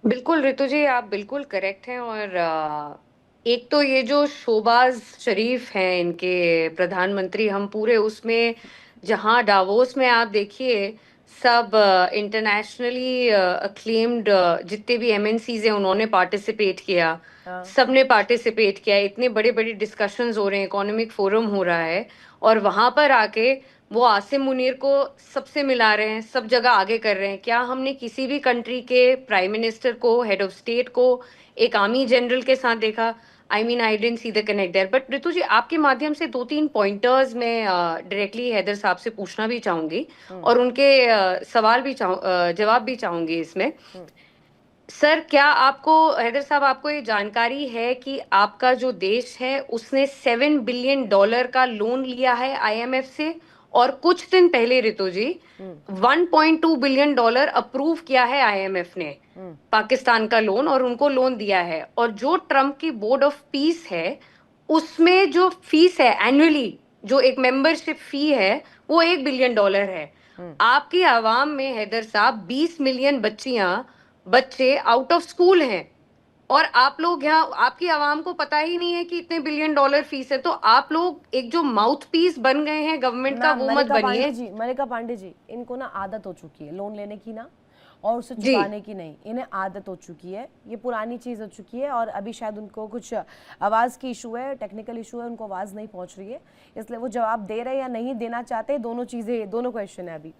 बिल्कुल ऋतु जी, आप बिल्कुल करेक्ट हैं। और एक तो ये जो शोबाज शरीफ हैं इनके प्रधानमंत्री, हम पूरे उसमें जहां डावोस में आप देखिए सब इंटरनेशनली अक्लेम्ड जितने भी एमएनसीज हैं उन्होंने पार्टिसिपेट किया, सबने पार्टिसिपेट किया। इतने बड़े बड़े डिस्कशंस हो रहे हैं, इकोनॉमिक फोरम हो रहा है, और वहां पर आके वो आसिम मुनीर को सबसे मिला रहे हैं, सब जगह आगे कर रहे हैं। क्या हमने किसी भी कंट्री के प्राइम मिनिस्टर को, हेड ऑफ स्टेट को एक आर्मी जनरल के साथ देखा? I mean I don't see the connect there. But Ritu ji, आपके माध्यम से 2-3 पॉइंटर्स मैं डायरेक्टली हैदर साहब से पूछना भी चाहूंगी और उनके सवाल भी जवाब भी चाहूंगी इसमें। सर, क्या आपको, हैदर साहब, आपको ये जानकारी है कि आपका जो देश है उसने $7 बिलियन का लोन लिया है आईएमएफ से, और कुछ दिन पहले ऋतु जी $1.2 बिलियन अप्रूव किया है आईएमएफ ने पाकिस्तान का लोन, और उनको लोन दिया है। और जो ट्रम्प की बोर्ड ऑफ पीस है उसमें जो फीस है एनुअली, जो एक मेंबरशिप फी है, वो $1 बिलियन है। आपकी आवाम में हैदर साहब 20 मिलियन बच्चे आउट ऑफ स्कूल हैं, और आप लोग यहाँ, आपकी आवाम को पता ही नहीं है कि इतने $1 बिलियन फीस है। तो आप लोग एक जो माउथ पीस बन गए हैं गवर्नमेंट का, वो मत बनिए। मल्लिका पांडे जी, इनको ना आदत हो चुकी है लोन लेने की ना, और उसे चुकाने की नहीं। इन्हें आदत हो चुकी है, ये पुरानी चीज हो चुकी है। और अभी शायद उनको कुछ आवाज की इशू है, टेक्निकल इशू है, उनको आवाज नहीं पहुंच रही है, इसलिए वो जवाब दे रहे या नहीं देना चाहते, दोनों चीजें, दोनों क्वेश्चन है अभी।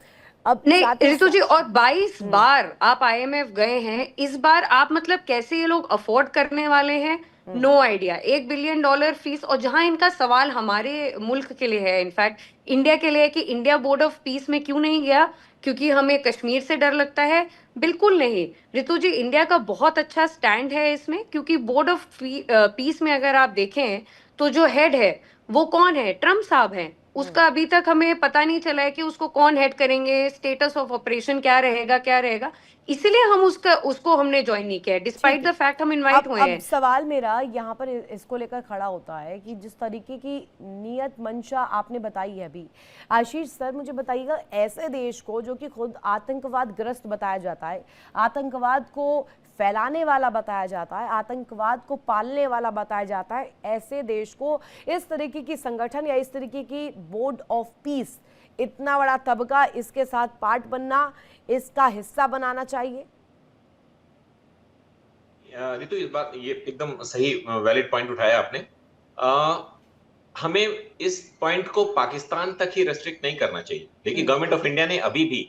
अब नहीं ऋतु जी, और 22 बार आप आईएमएफ गए हैं, इस बार आप मतलब कैसे ये लोग अफोर्ड करने वाले हैं? No idea. $1 बिलियन फीस, और जहां इनका सवाल हमारे मुल्क के लिए है, इनफैक्ट इंडिया के लिए, कि इंडिया बोर्ड ऑफ पीस में क्यों नहीं गया, क्योंकि हमें कश्मीर से डर लगता है? बिल्कुल नहीं ऋतु जी, इंडिया का बहुत अच्छा स्टैंड है इसमें, क्योंकि बोर्ड ऑफ पीस में अगर आप देखें तो जो हेड है वो कौन है? ट्रम्प साहब हैं। उसका अभी तक हमें पता नहीं चला है कि उसको कौन हेड करेंगे, स्टेटस ऑफ ऑपरेशन क्या रहेगा, इसलिए हम उसको हमने ज्वाइन नहीं किया, डिस्पाइट द फैक्ट हम इनवाइट हुए हैं। अब सवाल मेरा यहाँ पर इसको लेकर खड़ा होता है कि जिस तरीके की नियत मंशा आपने बताई है अभी, आशीष सर मुझे बताइएगा, ऐसे देश को जो कि खुद आतंकवाद ग्रस्त बताया जाता है, आतंकवाद को फैलाने वाला बताया जाता है, आतंकवाद को पालने वाला बताया जाता है, ऐसे देश को इस तरीके की संगठन या इस तरीके की बोर्ड ऑफ पीस, इतना बड़ा तबका, इसके साथ पार्ट बनना, इसका हिस्सा बनाना चाहिए? रितु, इस बात, ये एकदम सही वैलिड पॉइंट उठाया आपने। हमें इस पॉइंट को पाकिस्तान तक ही रेस्ट्रिक्ट नहीं करना चाहिए, लेकिन गवर्नमेंट ऑफ इंडिया ने अभी भी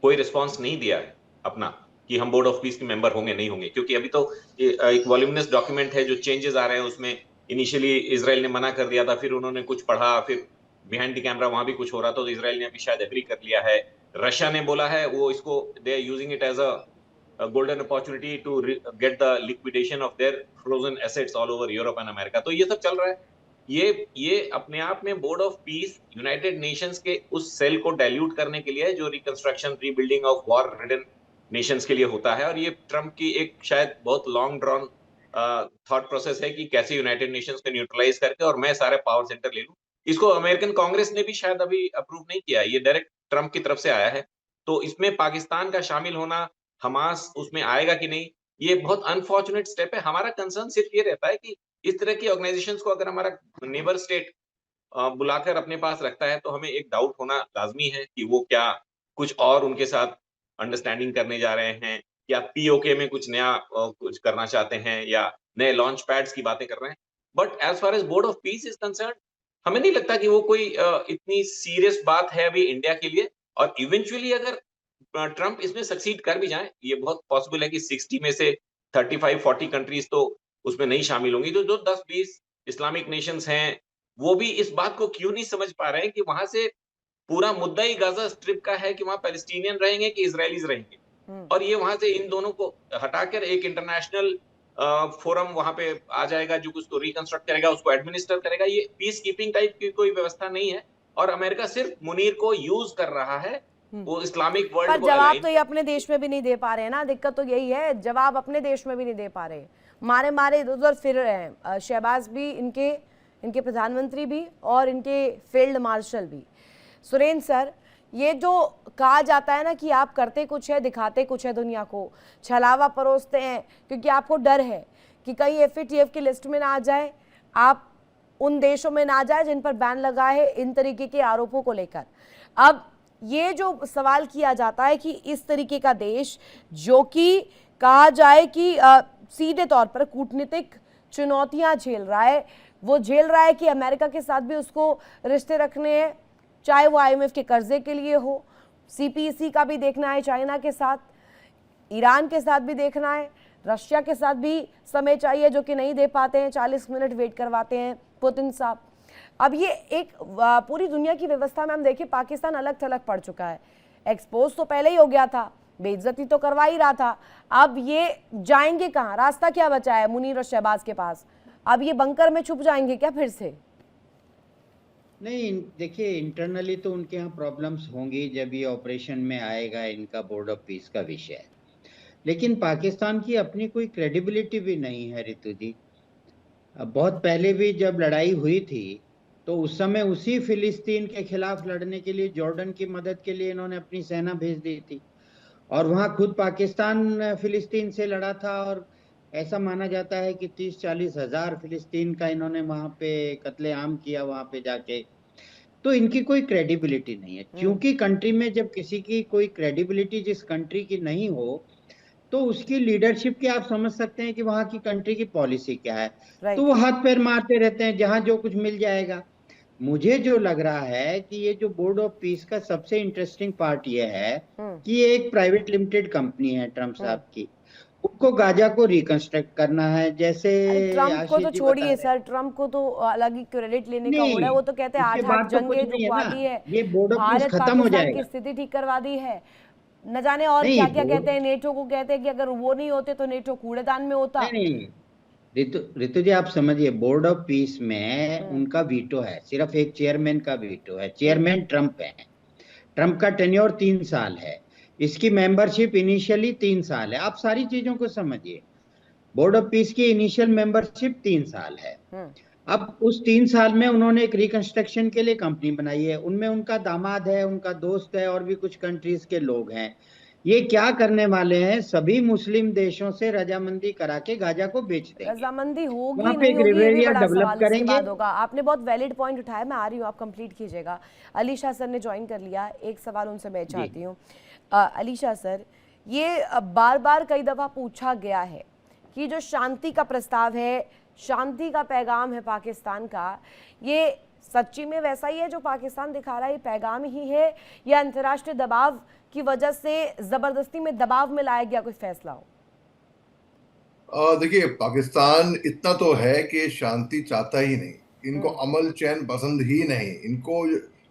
कोई रिस्पांस नहीं दिया है अपना कि हम बोर्ड ऑफ पीस के मेंबर होंगे नहीं होंगे, क्योंकि अभी तो एक वॉल्यूमिनस डॉक्यूमेंट है, जो चेंजेस आ रहे हैं उसमें इनिशियली इजराइल ने मना कर दिया था, फिर उन्होंने कुछ पढ़ा, फिर बिहाइंड द कैमरा वहां भी कुछ हो रहा था, तो इजराइल ने अभी शायद एग्री कर लिया है। रशिया ने बोला है वो इसको they are using it as a golden opportunity to get the liquidation of their frozen assets all over Europe and America. तो ये सब चल रहा है। ये अपने आप में board of piece United Nations के उस सेल को डाइल्यूट करने के लिए है जो reconstruction rebuilding of war ridden Nations के लिए होता है। और ये ट्रम्प की एक शायद बहुत लॉन्ग ड्रॉन थॉट प्रोसेस है कि कैसे यूनाइटेड नेशंस को न्यूट्रलाइज करके और मैं सारे पावर सेंटर ले लूं। इसको अमेरिकन कांग्रेस ने भी शायद अभी अप्रूव नहीं किया, ये डायरेक्ट ट्रम्प की तरफ से आया है। तो इसमें पाकिस्तान का शामिल होना, हमास उसमें आएगा कि नहीं, ये बहुत अनफॉर्चुनेट स्टेप है। हमारा कंसर्न सिर्फ ये रहता है कि इस तरह की ऑर्गेनाइजेशंस को अगर हमारा नेबर स्टेट बुलाकर अपने पास रखता है तो हमें एक डाउट होना लाजमी है कि वो क्या कुछ और उनके साथ अंडरस्टैंडिंग करने जा रहे हैं, या पीओके में कुछ नया कुछ करना चाहते हैं, या नए लॉन्च पैड्स की बातें कर रहे हैं। But as far as board of peace is concern, हमें नहीं लगता कि वो कोई इतनी सीरियस बात है अभी इंडिया के लिए। और इवेंचुअली अगर ट्रम्प इसमें सक्सीड कर भी जाए, ये बहुत पॉसिबल है कि 60 में से 35-40 कंट्रीज तो उसमें नहीं शामिल होंगी। तो जो 10-20 इस्लामिक नेशंस हैं, वो भी इस बात को क्यों नहीं समझ पा रहे हैं कि वहां से पूरा मुद्दा ही गाजा स्ट्रिप का है कि वहां पैलेस्टीनियन रहेंगे कि इजरायलीज रहेंगे। और ये वहां से इन दोनों को हटाकर एक इंटरनेशनल फोरम वहां पे आ जाएगा जो उसको रिकंस्ट्रक्ट करेगा, उसको एडमिनिस्टर करेगा। ये पीस कीपिंग टाइप की कोई व्यवस्था नहीं है। और अमेरिका सिर्फ मुनीर को यूज कर रहा है, वो इस्लामिक वर्ल्ड पर को जवाब अलाइन तो ये अपने देश में भी नहीं दे पा रहे हैं ना, दिक्कत तो यही है, जवाब अपने देश में भी नहीं दे पा रहे, मारे मारे इधर उधर फिर रहे हैं। शहबाज भी, इनके प्रधानमंत्री भी और इनके फील्ड मार्शल भी। सुरेंद्र सर, ये जो कहा जाता है ना कि आप करते कुछ है दिखाते कुछ है, दुनिया को छलावा परोसते हैं क्योंकि आपको डर है कि कहीं FATF की लिस्ट में ना आ जाए, आप उन देशों में ना जाए जिन पर बैन लगा है इन तरीके के आरोपों को लेकर। अब ये जो सवाल किया जाता है कि इस तरीके का देश जो कि कहा जाए कि सीधे तौर पर कूटनीतिक चुनौतियां झेल रहा है, वो झेल रहा है कि अमेरिका के साथ भी उसको रिश्ते रखने हैं, चाहे वो IMF के कर्जे के लिए हो, CPEC का भी देखना है, चाइना के साथ, ईरान के साथ भी देखना है, रशिया के साथ भी समय चाहिए जो कि नहीं दे पाते हैं, 40 मिनट वेट करवाते हैं पुतिन साहब। अब ये एक पूरी दुनिया की व्यवस्था में हम देखें, पाकिस्तान अलग थलग पड़ चुका है। एक्सपोज तो पहले ही हो गया था, बेइज्जती तो करवा ही रहा था, अब ये जाएंगे कहाँ? रास्ता क्या बचा है मुनीर और शहबाज के पास? अब ये बंकर में छुप जाएंगे क्या फिर से? नहीं, देखिए इंटरनली तो उनके यहाँ प्रॉब्लम्स होंगी जब ये ऑपरेशन में आएगा इनका बोर्ड ऑफ पीस का विषय। लेकिन पाकिस्तान की अपनी कोई क्रेडिबिलिटी भी नहीं है ऋतु जी। बहुत पहले भी जब लड़ाई हुई थी तो उस समय उसी फिलिस्तीन के खिलाफ लड़ने के लिए जॉर्डन की मदद के लिए इन्होंने अपनी सेना भेज दी थी, और वहाँ खुद पाकिस्तान फिलिस्तीन से लड़ा था, और ऐसा माना जाता है कि 30-40 हजार फिलिस्तीन का इन्होंने वहाँ पे कत्लेआम किया वहाँ पे जाके। तो इनकी कोई क्रेडिबिलिटी नहीं है, क्योंकि कंट्री में जब किसी की कोई क्रेडिबिलिटी जिस कंट्री की नहीं हो तो उसकी लीडरशिप की आप समझ सकते हैं कि वहाँ की कंट्री की पॉलिसी क्या है। तो वो हाथ पैर मारते रहते हैं, जहां जो कुछ मिल जाएगा। मुझे जो लग रहा है कि ये जो बोर्ड ऑफ पीस का सबसे इंटरेस्टिंग पार्ट ये है कि ये एक प्राइवेट लिमिटेड कंपनी है ट्रम्प साहब की, उनको गाजा को रिकंस्ट्रक्ट करना है। जैसे ट्रम्प को तो छोड़िए सर, ट्रम्प को तो अलग ही क्रेडिट लेने का हो रहा है। वो तो कहते हैं 8 जंगें रुकवा दी है, ये बोर्ड ऑफ पीस भारत खत्म हो पाकिस्तान जाएगा, की स्थिति ठीक करवा दी है, न जाने और क्या क्या कहते हैं। नेटो को कहते हैं कि अगर वो नहीं होते तो नेटो कूड़ेदान में होता। नहीं ऋतु जी, आप समझिए, बोर्ड ऑफ पीस में उनका वीटो है, सिर्फ एक चेयरमैन का वीटो है। चेयरमैन ट्रम्प है, ट्रम्प का टेन्योर 3 साल है, इसकी मेंबरशिप इनिशियली 3 साल है। आप सारी चीजों को समझिए, बोर्ड ऑफ पीस की इनिशियल मेंबरशिप 3 साल है। अब उस 3 साल में उन्होंने एक रिकंस्ट्रक्शन के लिए कंपनी बनाई है, उनमें उनका दामाद है, उनका दोस्त है, और भी कुछ कंट्रीज के लोग हैं। ये क्या करने वाले हैं, सभी मुस्लिम देशों से रजामंदी करा के गाजा को बेच देंगे। रजामंदी होगी वहाँ पे नहीं एक होगी, ये भी रिवेरिया बड़ा डेवलप सवाल इसके करेंगे। बाद होगा। आपने बहुत वैलिड पॉइंट उठाया, मैं आ रही हूँ, आप कंप्लीट कीजिएगा। अलीशा सर ने ज्वाइन कर लिया, एक सवाल उनसे मैं चाहती हूँ। अलीशा सर, ये बार बार कई दफा पूछा गया है कि जो शांति का प्रस्ताव है, शांति का पैगाम है पाकिस्तान का, ये सच्ची में वैसा ही है जो पाकिस्तान दिखा रहा है, ये पैगाम ही है, या अंतर्राष्ट्रीय दबाव की वजह से जबरदस्ती में दबाव में लाया गया कोई फैसला हो? देखिए, पाकिस्तान इतना तो है कि शांति चाहता ही नहीं, इनको अमल चैन पसंद ही नहीं, इनको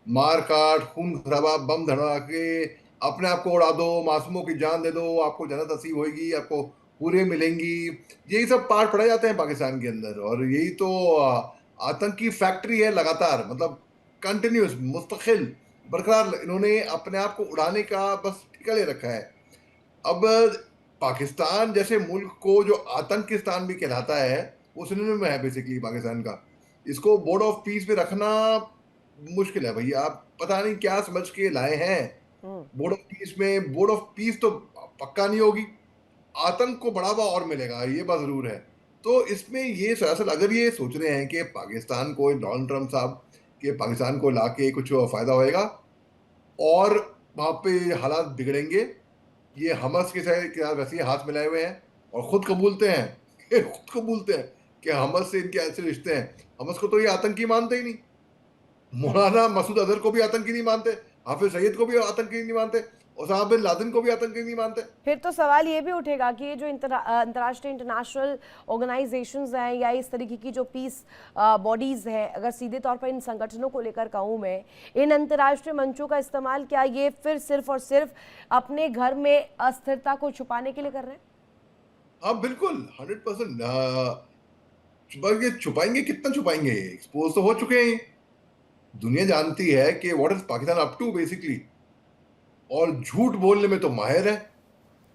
मार काट, खून खराबा, बम धड़ाके, अपने आप को उड़ा दो, मासूमों की जान दे दो, आपको जन्नत नसीब होगी, आपको पूरे मिलेंगी, यही सब पाठ पढ़ाए जाते हैं पाकिस्तान के अंदर। और यही तो आतंकी फैक्ट्री है लगातार, मतलब कंटिन्यूस, मुस्तकिल, बरकरार इन्होंने अपने आप को उड़ाने का बस ठिका ले रखा है। अब पाकिस्तान जैसे मुल्क को जो आतंकिस्तान भी कहलाता है, वो सिनोनिम में है बेसिकली पाकिस्तान का। इसको बोर्ड ऑफ पीस पे रखना मुश्किल है भैया, आप पता नहीं क्या समझ के लाए हैं बोर्ड ऑफ पीस में। बोर्ड ऑफ पीस तो पक्का नहीं होगी, आतंक को बढ़ावा और मिलेगा, ये बात जरूर है। तो इसमें ये सरासर अगर ये सोच रहे हैं कि पाकिस्तान को, डोनाल्ड ट्रम्प साहब के पाकिस्तान को लाके कुछ फायदा होएगा और वहां पे हालात बिगड़ेंगे, ये हमस के साथ वैसे ही हाथ मिलाए हुए हैं और खुद कबूलते हैं खुद कबूलते हैं कि हमस से इनके ऐसे रिश्ते हैं। हमस को तो ये आतंकी मानते ही नहीं, मौलाना मसूद अजहर को भी आतंकी नहीं मानते, हाफिज सईद को भी आतंकी नहीं मानते, ओसामा बिन लादेन को भी आतंकी नहीं मानते। फिर तो सवाल ये भी उठेगा कि ये जो अंतर्राष्ट्रीय इंटरनेशनल ऑर्गेनाइजेशंस हैं या इस तरीके की जो पीस बॉडीज हैं, अगर सीधे तौर पर इन संगठनों को लेकर कहूँ मैं, इन अंतर्राष्ट्रीय मंचों का इस्तेमाल क्या ये फिर सिर्फ और सिर्फ अपने घर में अस्थिरता को छुपाने के लिए कर रहे हैं? हाँ बिल्कुल, 100%। ये छुपाएंगे, कितना छुपाएंगे? एक्सपोज तो हो चुके हैं ये। दुनिया जानती है कि what is Pakistan up to basically, और झूठ बोलने में तो माहिर है,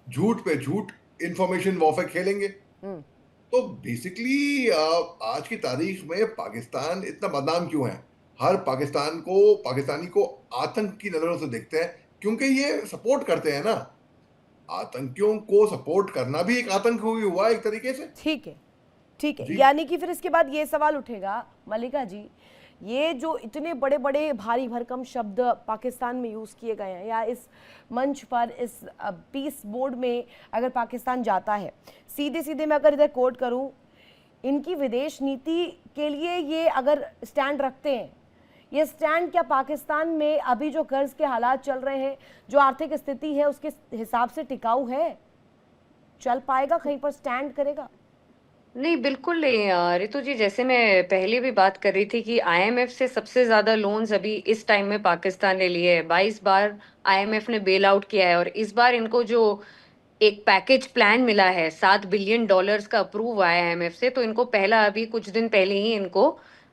झूठ पे झूठ इंफॉर्मेशन वॉरफेयर खेलेंगे। तो बेसिकली आज की तारीख में पाकिस्तान इतना बदनाम क्यों है? हर पाकिस्तानी को आतंक की नजरों से देखते हैं, क्योंकि ये सपोर्ट करते हैं ना। आतंकियों को सपोर्ट करना भी एक आतंक हुआ एक तरीके से। ठीक है, ठीक है। यानी कि फिर इसके बाद ये सवाल उठेगा मल्लिका जी, ये जो इतने बड़े बड़े भारी भरकम शब्द पाकिस्तान में यूज़ किए गए हैं, या इस मंच पर, इस पीस बोर्ड में अगर पाकिस्तान जाता है, सीधे सीधे मैं अगर इधर कोट करूं, इनकी विदेश नीति के लिए ये अगर स्टैंड रखते हैं, ये स्टैंड क्या पाकिस्तान में अभी जो कर्ज के हालात चल रहे हैं, जो आर्थिक स्थिति है, उसके हिसाब से टिकाऊ है? चल पाएगा? कहीं पर स्टैंड करेगा? नहीं, बिल्कुल नहीं रितु जी, जैसे मैं पहले भी बात कर रही थी कि आईएमएफ से सबसे ज्यादा लोन्स अभी इस टाइम में पाकिस्तान ने लिए है। 22 बार आईएमएफ ने बेल आउट किया है, और इस बार इनको जो एक पैकेज प्लान मिला है $7 बिलियन का अप्रूव हुआ है आईएमएफ से, तो इनको पहला अभी कुछ दिन पहले ही इनको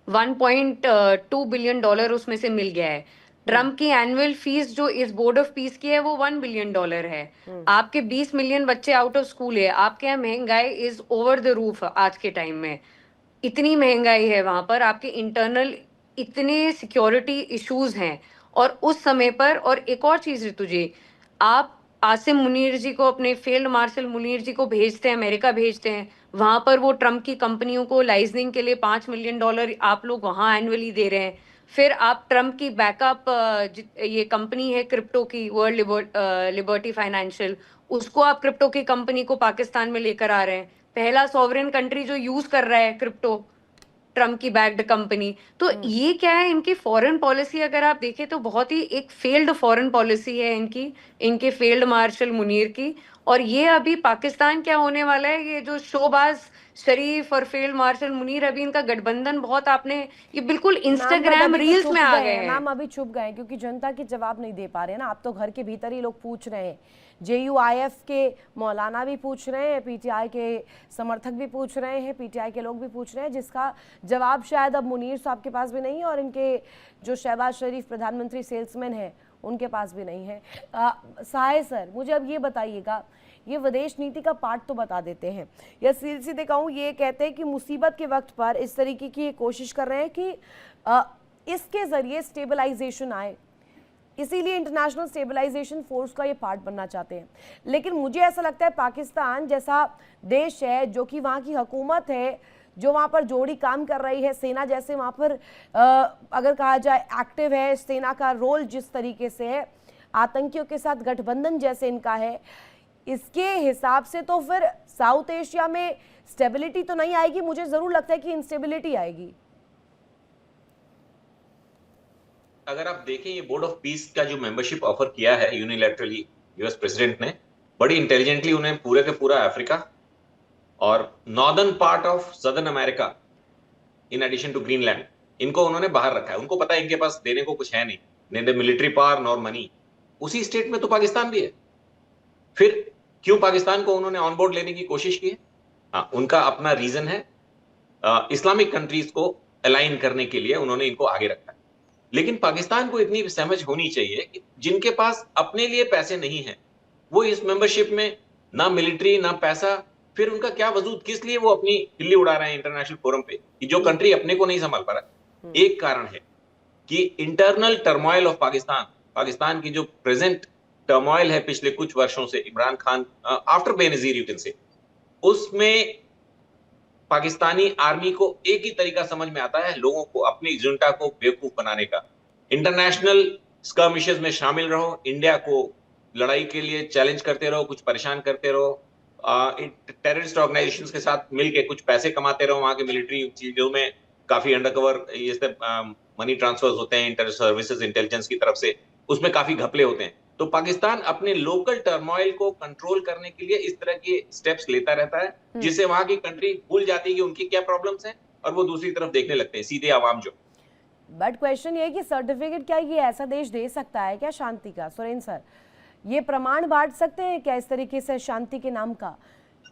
$1.2 बिलियन उसमें से मिल गया है। ट्रम्प की एनुअल फीस जो इस बोर्ड ऑफ पीस की है वो $1 बिलियन है। आपके 20 मिलियन बच्चे आउट ऑफ स्कूल है, आपके यहाँ महंगाई इज ओवर द रूफ। आज के टाइम में इतनी महंगाई है वहां पर, आपके इंटरनल इतने सिक्योरिटी इश्यूज हैं, और उस समय पर, और एक और चीज रितु जी, आप आसिम मुनीर जी को, अपने फील्ड मार्शल मुनीर जी को भेजते हैं, अमेरिका भेजते हैं, वहां पर वो ट्रम्प की कंपनियों को लाइसेंसिंग के लिए $5 मिलियन आप लोग वहां एनुअली दे रहे हैं। फिर आप ट्रम्प की बैकअप ये कंपनी है क्रिप्टो की, वर्ल्ड लिबर्टी फाइनेंशियल, उसको आप क्रिप्टो की कंपनी को पाकिस्तान में लेकर आ रहे हैं। पहला सॉवरेन कंट्री जो यूज कर रहा है क्रिप्टो, ट्रम्प की बैक्ड कंपनी। तो ये क्या है, इनकी फॉरेन पॉलिसी अगर आप देखें तो बहुत ही एक फेल्ड फॉरेन पॉलिसी है इनकी, इनके फील्ड मार्शल मुनीर की। और ये अभी पाकिस्तान क्या होने वाला है, ये जो शोबाज शरीफ और फील्ड मार्शल मुनीर, अभी इनका गठबंधन बहुत, आपने ये बिल्कुल इंस्टाग्राम रील्स में आ गए हैं। मैम अभी छुप गए क्योंकि जनता की जवाब नहीं दे पा रहे हैं ना। आप तो घर के भीतर ही लोग पूछ रहे हैं, JUIF के मौलाना भी पूछ रहे हैं, PTI के समर्थक भी पूछ रहे हैं, PTI के लोग भी पूछ रहे हैं, जिसका जवाब शायद अब मुनीर साहब के पास भी नहीं है, और इनके जो शहबाज शरीफ प्रधानमंत्री सेल्समैन हैं उनके पास भी नहीं है। सहाय सर, मुझे अब ये बताइएगा, ये विदेश नीति का पार्ट तो बता देते हैं, या सीधे सीधे कहूँ ये कहते हैं कि मुसीबत के वक्त पर इस तरीके की कोशिश कर रहे हैं कि इसके ज़रिए स्टेबलाइजेशन आए, इसीलिए इंटरनेशनल स्टेबलाइजेशन फोर्स का ये पार्ट बनना चाहते हैं। लेकिन मुझे ऐसा लगता है पाकिस्तान जैसा देश है, जो कि वहाँ की हुकूमत है, जो वहाँ पर जोड़ी काम कर रही है, सेना जैसे वहाँ पर अगर कहा जाए एक्टिव है, सेना का रोल जिस तरीके से है, आतंकियों के साथ गठबंधन जैसे इनका है, इसके हिसाब से तो फिर साउथ एशिया में स्टेबिलिटी तो नहीं आएगी, मुझे ज़रूर लगता है कि इंस्टेबिलिटी आएगी। अगर आप देखें, ये बोर्ड ऑफ पीस का जो मेंबरशिप ऑफर किया है यूनिलैटरली यूएस प्रेसिडेंट ने, बड़ी इंटेलिजेंटली उन्हें पूरे के पूरा अफ्रीका और northern part of southern America in addition to Greenland, इनको उन्होंने बाहर रखा है। उनको पता है इनके पास देने को कुछ है नहीं, neither military power nor money. उसी स्टेट में तो पाकिस्तान भी है। फिर क्यों पाकिस्तान को उन्होंने ऑन बोर्ड लेने की कोशिश की है? हाँ, उनका अपना रीजन है। इस्लामिक कंट्रीज को अलाइन करने के लिए उन्होंने इनको आगे रखा है। लेकिन पाकिस्तान को इतनी समझ होनी चाहिए कि जिनके पास अपने लिए पैसे नहीं है, वो इस मेंबरशिप में ना मिलिट्री ना पैसा, फिर उनका क्या वजूद, किस लिए वो अपनी दिल्ली उड़ा रहे हैं इंटरनेशनल फोरम पे कि जो कंट्री अपने को नहीं संभाल पा रहा। एक कारण है कि इंटरनल टर्मोइल ऑफ पाकिस्तान की जो प्रेजेंट टर्मोइल है पिछले कुछ वर्षों से, Imran Khan after Benazir you can say, उसमें पाकिस्तानी आर्मी को एक ही तरीका समझ में आता है, लोगों को, अपनी जुंटा को बेवकूफ बनाने का। इंटरनेशनल स्कर्मिशेस में शामिल रहो, इंडिया को लड़ाई के लिए चैलेंज करते रहो, कुछ परेशान करते रहो, टेररिस्ट ऑर्गेनाइजेशंस के साथ मिलके कुछ पैसे कमाते रहो, वहां के मिलिट्री चीजों में काफी अंडरकवर ये मनी ट्रांसफर्स होते हैं इंटर सर्विसेज इंटेलिजेंस की तरफ से, उसमें काफी घपले होते हैं। तो पाकिस्तान अपने लोकल टर्मोइल को कंट्रोल करने के लिए इस तरह के स्टेप्स लेता रहता है, जिससे वहां की कंट्री भूल जाती है कि उनकी क्या प्रॉब्लम्स हैं और वो दूसरी तरफ देखने लगते हैं, सीधे आवाम जो। बट क्वेश्चन ये है कि सर्टिफिकेट क्या ये ऐसा देश दे सकता है क्या शांति का? सुरेंद्र सर, ये प्रमाण बांट सकते हैं क्या इस तरीके से शांति के नाम का?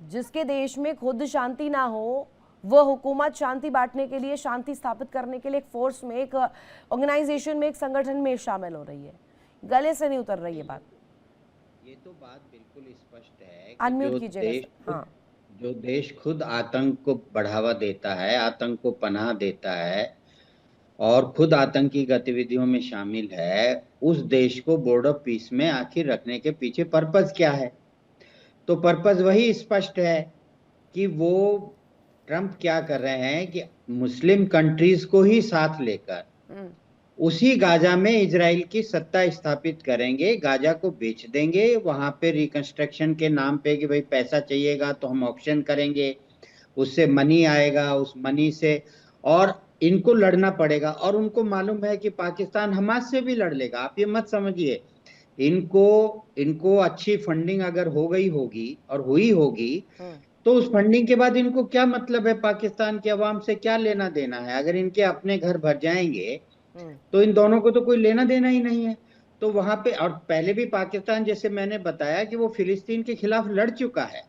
जिसके देश में खुद शांति ना हो, वो हुकूमत शांति बांटने के लिए, शांति स्थापित करने के लिए एक फोर्स में, एक ऑर्गेनाइजेशन में, एक संगठन में शामिल हो रही है। गले से नहीं उतर रही है बात। ये तो बात बिल्कुल स्पष्ट है अनम्यूट कि कीजिए। हाँ, जो देश खुद आतंक को बढ़ावा देता है, आतंक को पनाह देता है और खुद आतंकी गतिविधियों में शामिल है, उस देश को बोर्ड ऑफ पीस में आखिर रखने के पीछे पर्पस क्या है? तो पर्पस वही स्पष्ट है कि वो ट्रंप क्या कर रहे हैं कि मुस्लिम कंट्रीज को ही साथ लेकर उसी गाजा में इजराइल की सत्ता स्थापित करेंगे, गाजा को बेच देंगे, वहां पे रिकंस्ट्रक्शन के नाम पे कि भाई पैसा चाहिएगा तो हम ऑक्शन करेंगे, उससे मनी आएगा, उस मनी से और इनको लड़ना पड़ेगा। और उनको मालूम है कि पाकिस्तान हमास से भी लड़ लेगा। आप ये मत समझिए, इनको अच्छी फंडिंग अगर हो गई होगी और हुई होगी तो उस फंडिंग के बाद इनको क्या मतलब है, पाकिस्तान के अवाम से क्या लेना देना है? अगर इनके अपने घर भर जाएंगे तो इन दोनों को तो कोई लेना देना ही नहीं है। तो वहां पे, और पहले भी पाकिस्तान, जैसे मैंने बताया कि वो फिलिस्तीन के खिलाफ लड़ चुका है,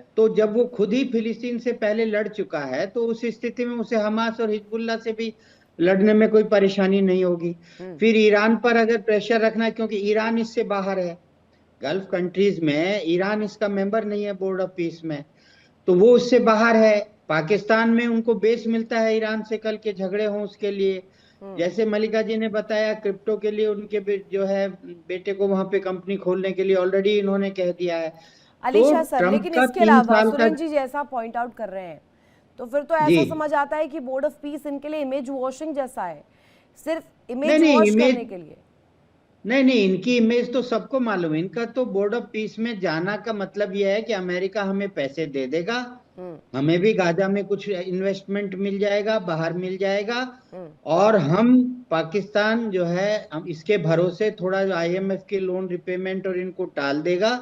तो जब वो खुद ही फिलिस्तीन से पहले लड़ चुका है तो उस स्थिति में उसे हमास और हिजबुल्लाह से भी लड़ने में कोई परेशानी नहीं होगी। फिर ईरान पर अगर प्रेशर रखना है, क्योंकि ईरान इससे बाहर है, गल्फ कंट्रीज में ईरान इसका मेंबर नहीं है बोर्ड ऑफ पीस में, तो वो उससे बाहर है। पाकिस्तान में उनको बेस मिलता है ईरान से, कल के झगड़े हों उसके लिए। जैसे मलिका जी ने बताया, क्रिप्टो के लिए उनके जो है बेटे को वहां पे कंपनी खोलने के लिए ऑलरेडी इन्होंने कह दिया है। अलीशा सर, लेकिन इसके अलावा सुरेंद्र जी जैसा पॉइंट आउट कर रहे हैं, तो फिर तो ऐसा समझ आता है कि बोर्ड ऑफ पीस इनके लिए इमेज वॉशिंग जैसा है, सिर्फ इमेज वॉश करने के लिए। नहीं, इनकी इमेज तो सबको मालूम है। इनका तो बोर्ड ऑफ पीस में जाना का मतलब यह है कि अमेरिका हमें पैसे दे देगा, हमें भी गाजा में कुछ इन्वेस्टमेंट मिल जाएगा, बाहर मिल जाएगा, और हम पाकिस्तान जो है हम इसके भरोसे थोड़ा IMF के लोन रिपेमेंट और इनको टाल देगा,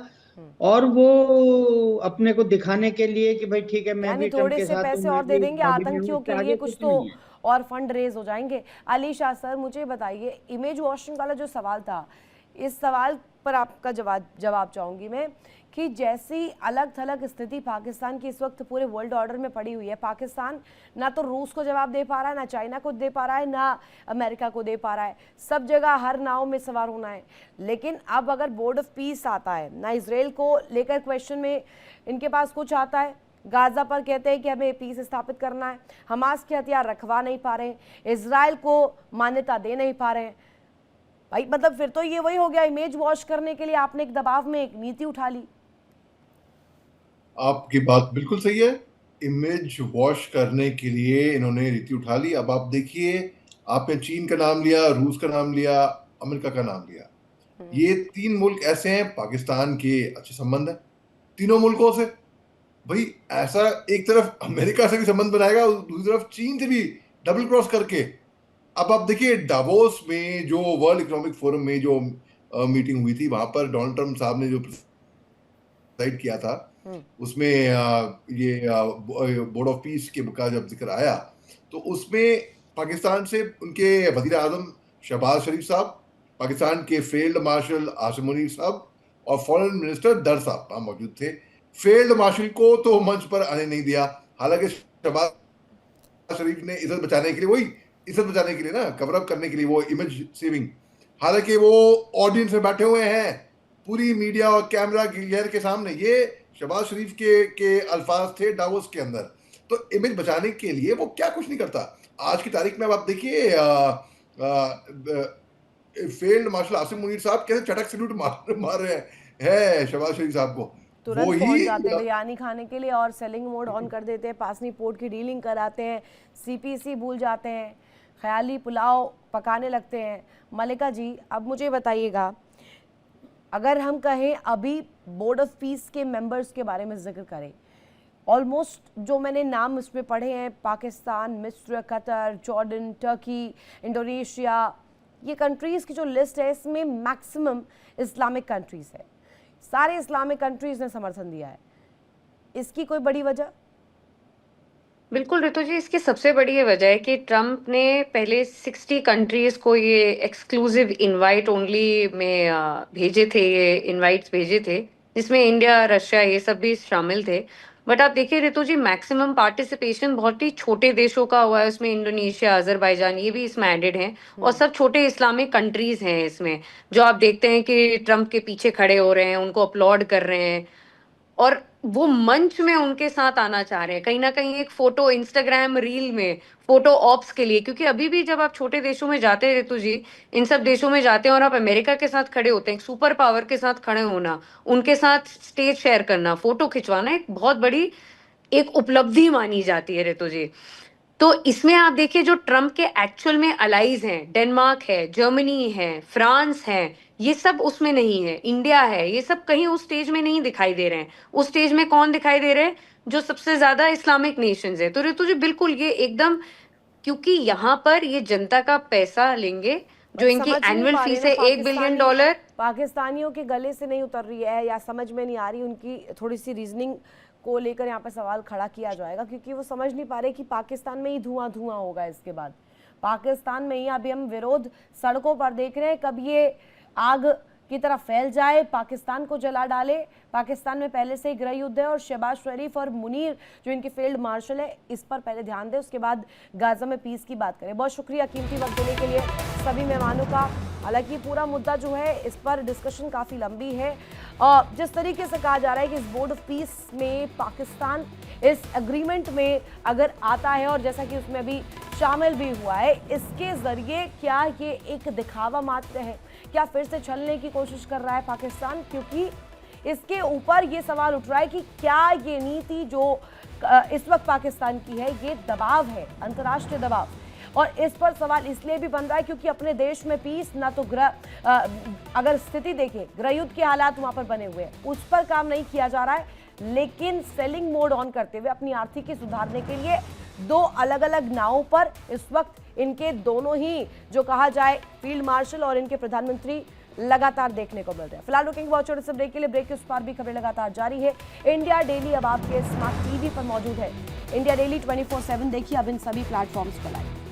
और वो अपने को दिखाने के लिए कि भाई ठीक है मैं भी ट्रंप के साथ पैसे और दे देंगे आतंकियों के लिए, कुछ तो और फंड रेज हो जाएंगे। अलीशा सर, मुझे बताइए, इमेज वॉशिंग वाला जो सवाल था, इस सवाल पर आपका जवाब चाहूंगी मैं कि जैसी अलग थलग स्थिति पाकिस्तान की इस वक्त पूरे वर्ल्ड ऑर्डर में पड़ी हुई है, पाकिस्तान ना तो रूस को जवाब दे पा रहा है, ना चाइना को दे पा रहा है, ना अमेरिका को दे पा रहा है, सब जगह हर नाव में सवार होना है। लेकिन अब अगर बोर्ड ऑफ पीस आता है, ना इसराइल को लेकर क्वेश्चन में इनके पास कुछ आता है, गाजा पर कहते हैं कि हमें पीस स्थापित करना है, हमास के हथियार रखवा नहीं पा रहे, इसराइल को मान्यता दे नहीं पा रहे भाई, मतलब फिर तो ये वही हो गया, इमेज वॉश करने के लिए आपने एक दबाव में एक नीति उठा ली। आपकी बात बिल्कुल सही है, इमेज वॉश करने के लिए इन्होंने नीति उठा ली। अब आप देखिए, आपने चीन का नाम लिया, रूस का नाम लिया, अमेरिका का नाम लिया, ये 3 मुल्क ऐसे हैं, पाकिस्तान के अच्छे संबंध है तीनों मुल्कों से। भाई ऐसा एक तरफ अमेरिका से भी संबंध बनाएगा, दूसरी तरफ चीन से भी डबल क्रॉस करके। अब आप देखिए, डावोस में जो वर्ल्ड इकोनॉमिक फोरम में जो मीटिंग हुई थी, वहां पर डोनाल्ड ट्रंप साहब ने जो प्रेसिड किया था, उसमें ये बोर्ड ऑफ पीस के का जब जिक्र आया, तो उसमें पाकिस्तान से उनके वजीर आजम शहबाज शरीफ साहब पाकिस्तान के फील्ड मार्शल आसिम मुनीर साहब और फॉरेन मिनिस्टर दर साहब वहां मौजूद थे। फील्ड मार्शल को तो मंच पर आने नहीं दिया, हालांकि शहबाज शरीफ ने इज्जत बचाने के लिए, वही इज्जत बचाने के लिए ना, कवर अप करने के लिए, वो इमेज सेविंग, हालांकि वो ऑडियंस में बैठे हुए हैं पूरी मीडिया और कैमरा गियर के सामने, ये शहबाज शरीफ के अल्फाज थे डावोस के अंदर। तो इमेज बचाने के लिए वो क्या कुछ नहीं करता। आज की तारीख में अब आप देखिए फील्ड मार्शल आसिम मुनीर साहब कैसे चटक सल्यूट मार रहे हैं शहबाज शरीफ साहब को, तुरंत पहुंच जाते हैं बिरयानी खाने के लिए और सेलिंग मोड ऑन कर देते हैं, पासनी पोर्ट की डीलिंग कराते हैं, सीपीसी भूल जाते हैं, ख्याली पुलाव पकाने लगते हैं। मलिका जी, अब मुझे बताइएगा, अगर हम कहें अभी बोर्ड ऑफ पीस के मेंबर्स के बारे में जिक्र करें, ऑलमोस्ट जो मैंने नाम इसमें पढ़े हैं, पाकिस्तान, मिस्र, कतर, जॉर्डन, टर्की, इंडोनेशिया, ये कंट्रीज़ की जो लिस्ट है इसमें मैक्सिमम इस्लामिक कंट्रीज़ है। सारे इस्लामिक कंट्रीज़ ने समर्थन दिया है। इसकी कोई बड़ी वजह? बिल्कुल ऋतु जी, इसकी सबसे बड़ी ये वजह है कि ट्रम्प ने पहले 60 कंट्रीज को ये एक्सक्लूसिव इनवाइट ओनली में भेजे थे, ये इनवाइट्स भेजे थे, जिसमें इंडिया, रशिया ये सब भी शामिल थे। बट आप देखिए ऋतु जी, मैक्सिमम पार्टिसिपेशन बहुत ही छोटे देशों का हुआ है उसमें। इंडोनेशिया, अजरबैजान ये भी इसमें एडेड हैं और सब छोटे इस्लामिक कंट्रीज हैं इसमें, जो आप देखते हैं कि ट्रम्प के पीछे खड़े हो रहे हैं, उनको अपलॉड कर रहे हैं और वो मंच में उनके साथ आना चाह रहे हैं। कहीं ना कहीं एक फोटो इंस्टाग्राम रील में फोटो ऑप्स के लिए, क्योंकि अभी भी जब आप छोटे देशों में जाते हैं ऋतु जी, इन सब देशों में जाते हैं और आप अमेरिका के साथ खड़े होते हैं, सुपर पावर के साथ खड़े होना, उनके साथ स्टेज शेयर करना, फोटो खिंचवाना एक बहुत बड़ी एक उपलब्धि मानी जाती है ऋतु जी। तो इसमें आप देखिए जो ट्रम्प के एक्चुअल में अलाइज हैं, डेनमार्क है, जर्मनी है, फ्रांस है, ये सब उसमें नहीं है, इंडिया है, ये सब कहीं उस स्टेज में नहीं दिखाई दे रहे हैं। उस स्टेज में कौन दिखाई दे रहे हैं? जो सबसे ज्यादा इस्लामिक नेशंस है। तो ऋतु जी बिल्कुल ये एकदम, क्योंकि यहाँ पर ये जनता का पैसा लेंगे, जो इनकी एनुअल फीस है $1 बिलियन, पाकिस्तानियों के गले से नहीं उतर रही है या समझ में नहीं आ रही, उनकी थोड़ी सी रीजनिंग को लेकर यहाँ पे सवाल खड़ा किया जाएगा, क्योंकि वो समझ नहीं पा रहे कि पाकिस्तान में ही धुआं धुआं होगा इसके बाद। पाकिस्तान में ही अभी हम विरोध सड़कों पर देख रहे हैं, कब ये आग की तरफ फैल जाए, पाकिस्तान को जला डाले। पाकिस्तान में पहले से ही गृह युद्ध है और शहबाज शरीफ और मुनीर जो इनके फील्ड मार्शल है, इस पर पहले ध्यान दें, उसके बाद गाजा में पीस की बात करें। बहुत शुक्रिया कीमती वक्त देने के लिए सभी मेहमानों का। हालांकि पूरा मुद्दा जो है इस पर डिस्कशन काफ़ी लंबी है। जिस तरीके से कहा जा रहा है कि इस बोर्ड ऑफ पीस में पाकिस्तान इस एग्रीमेंट में अगर आता है और जैसा कि उसमें अभी शामिल भी हुआ है, इसके ज़रिए क्या ये एक दिखावा मात्र है? क्या फिर से छलने की कोशिश कर रहा है पाकिस्तान? क्योंकि इसके ऊपर ये सवाल उठ रहा है कि क्या ये नीति जो इस वक्त पाकिस्तान की है, ये दबाव है, अंतर्राष्ट्रीय दबाव। और इस पर सवाल इसलिए भी बन रहा है क्योंकि अपने देश में पीस ना तो अगर स्थिति देखें, गृह युद्ध के हालात वहां पर बने हुए हैं, उस पर काम नहीं किया जा रहा है, लेकिन सेलिंग मोड ऑन करते हुए अपनी आर्थिकी सुधारने के लिए दो अलग अलग नावों पर इस वक्त इनके दोनों ही जो कहा जाए फील्ड मार्शल और इनके प्रधानमंत्री लगातार देखने को मिल रहे हैं। फिलहाल रुकेंगे बहुत छोटे से ब्रेक के लिए। ब्रेक के उस पार भी खबरें लगातार जारी है। इंडिया डेली अब आपके स्मार्ट टीवी पर मौजूद है। इंडिया डेली 24/7 देखिए अब इन सभी प्लेटफॉर्म्स पर लाइव।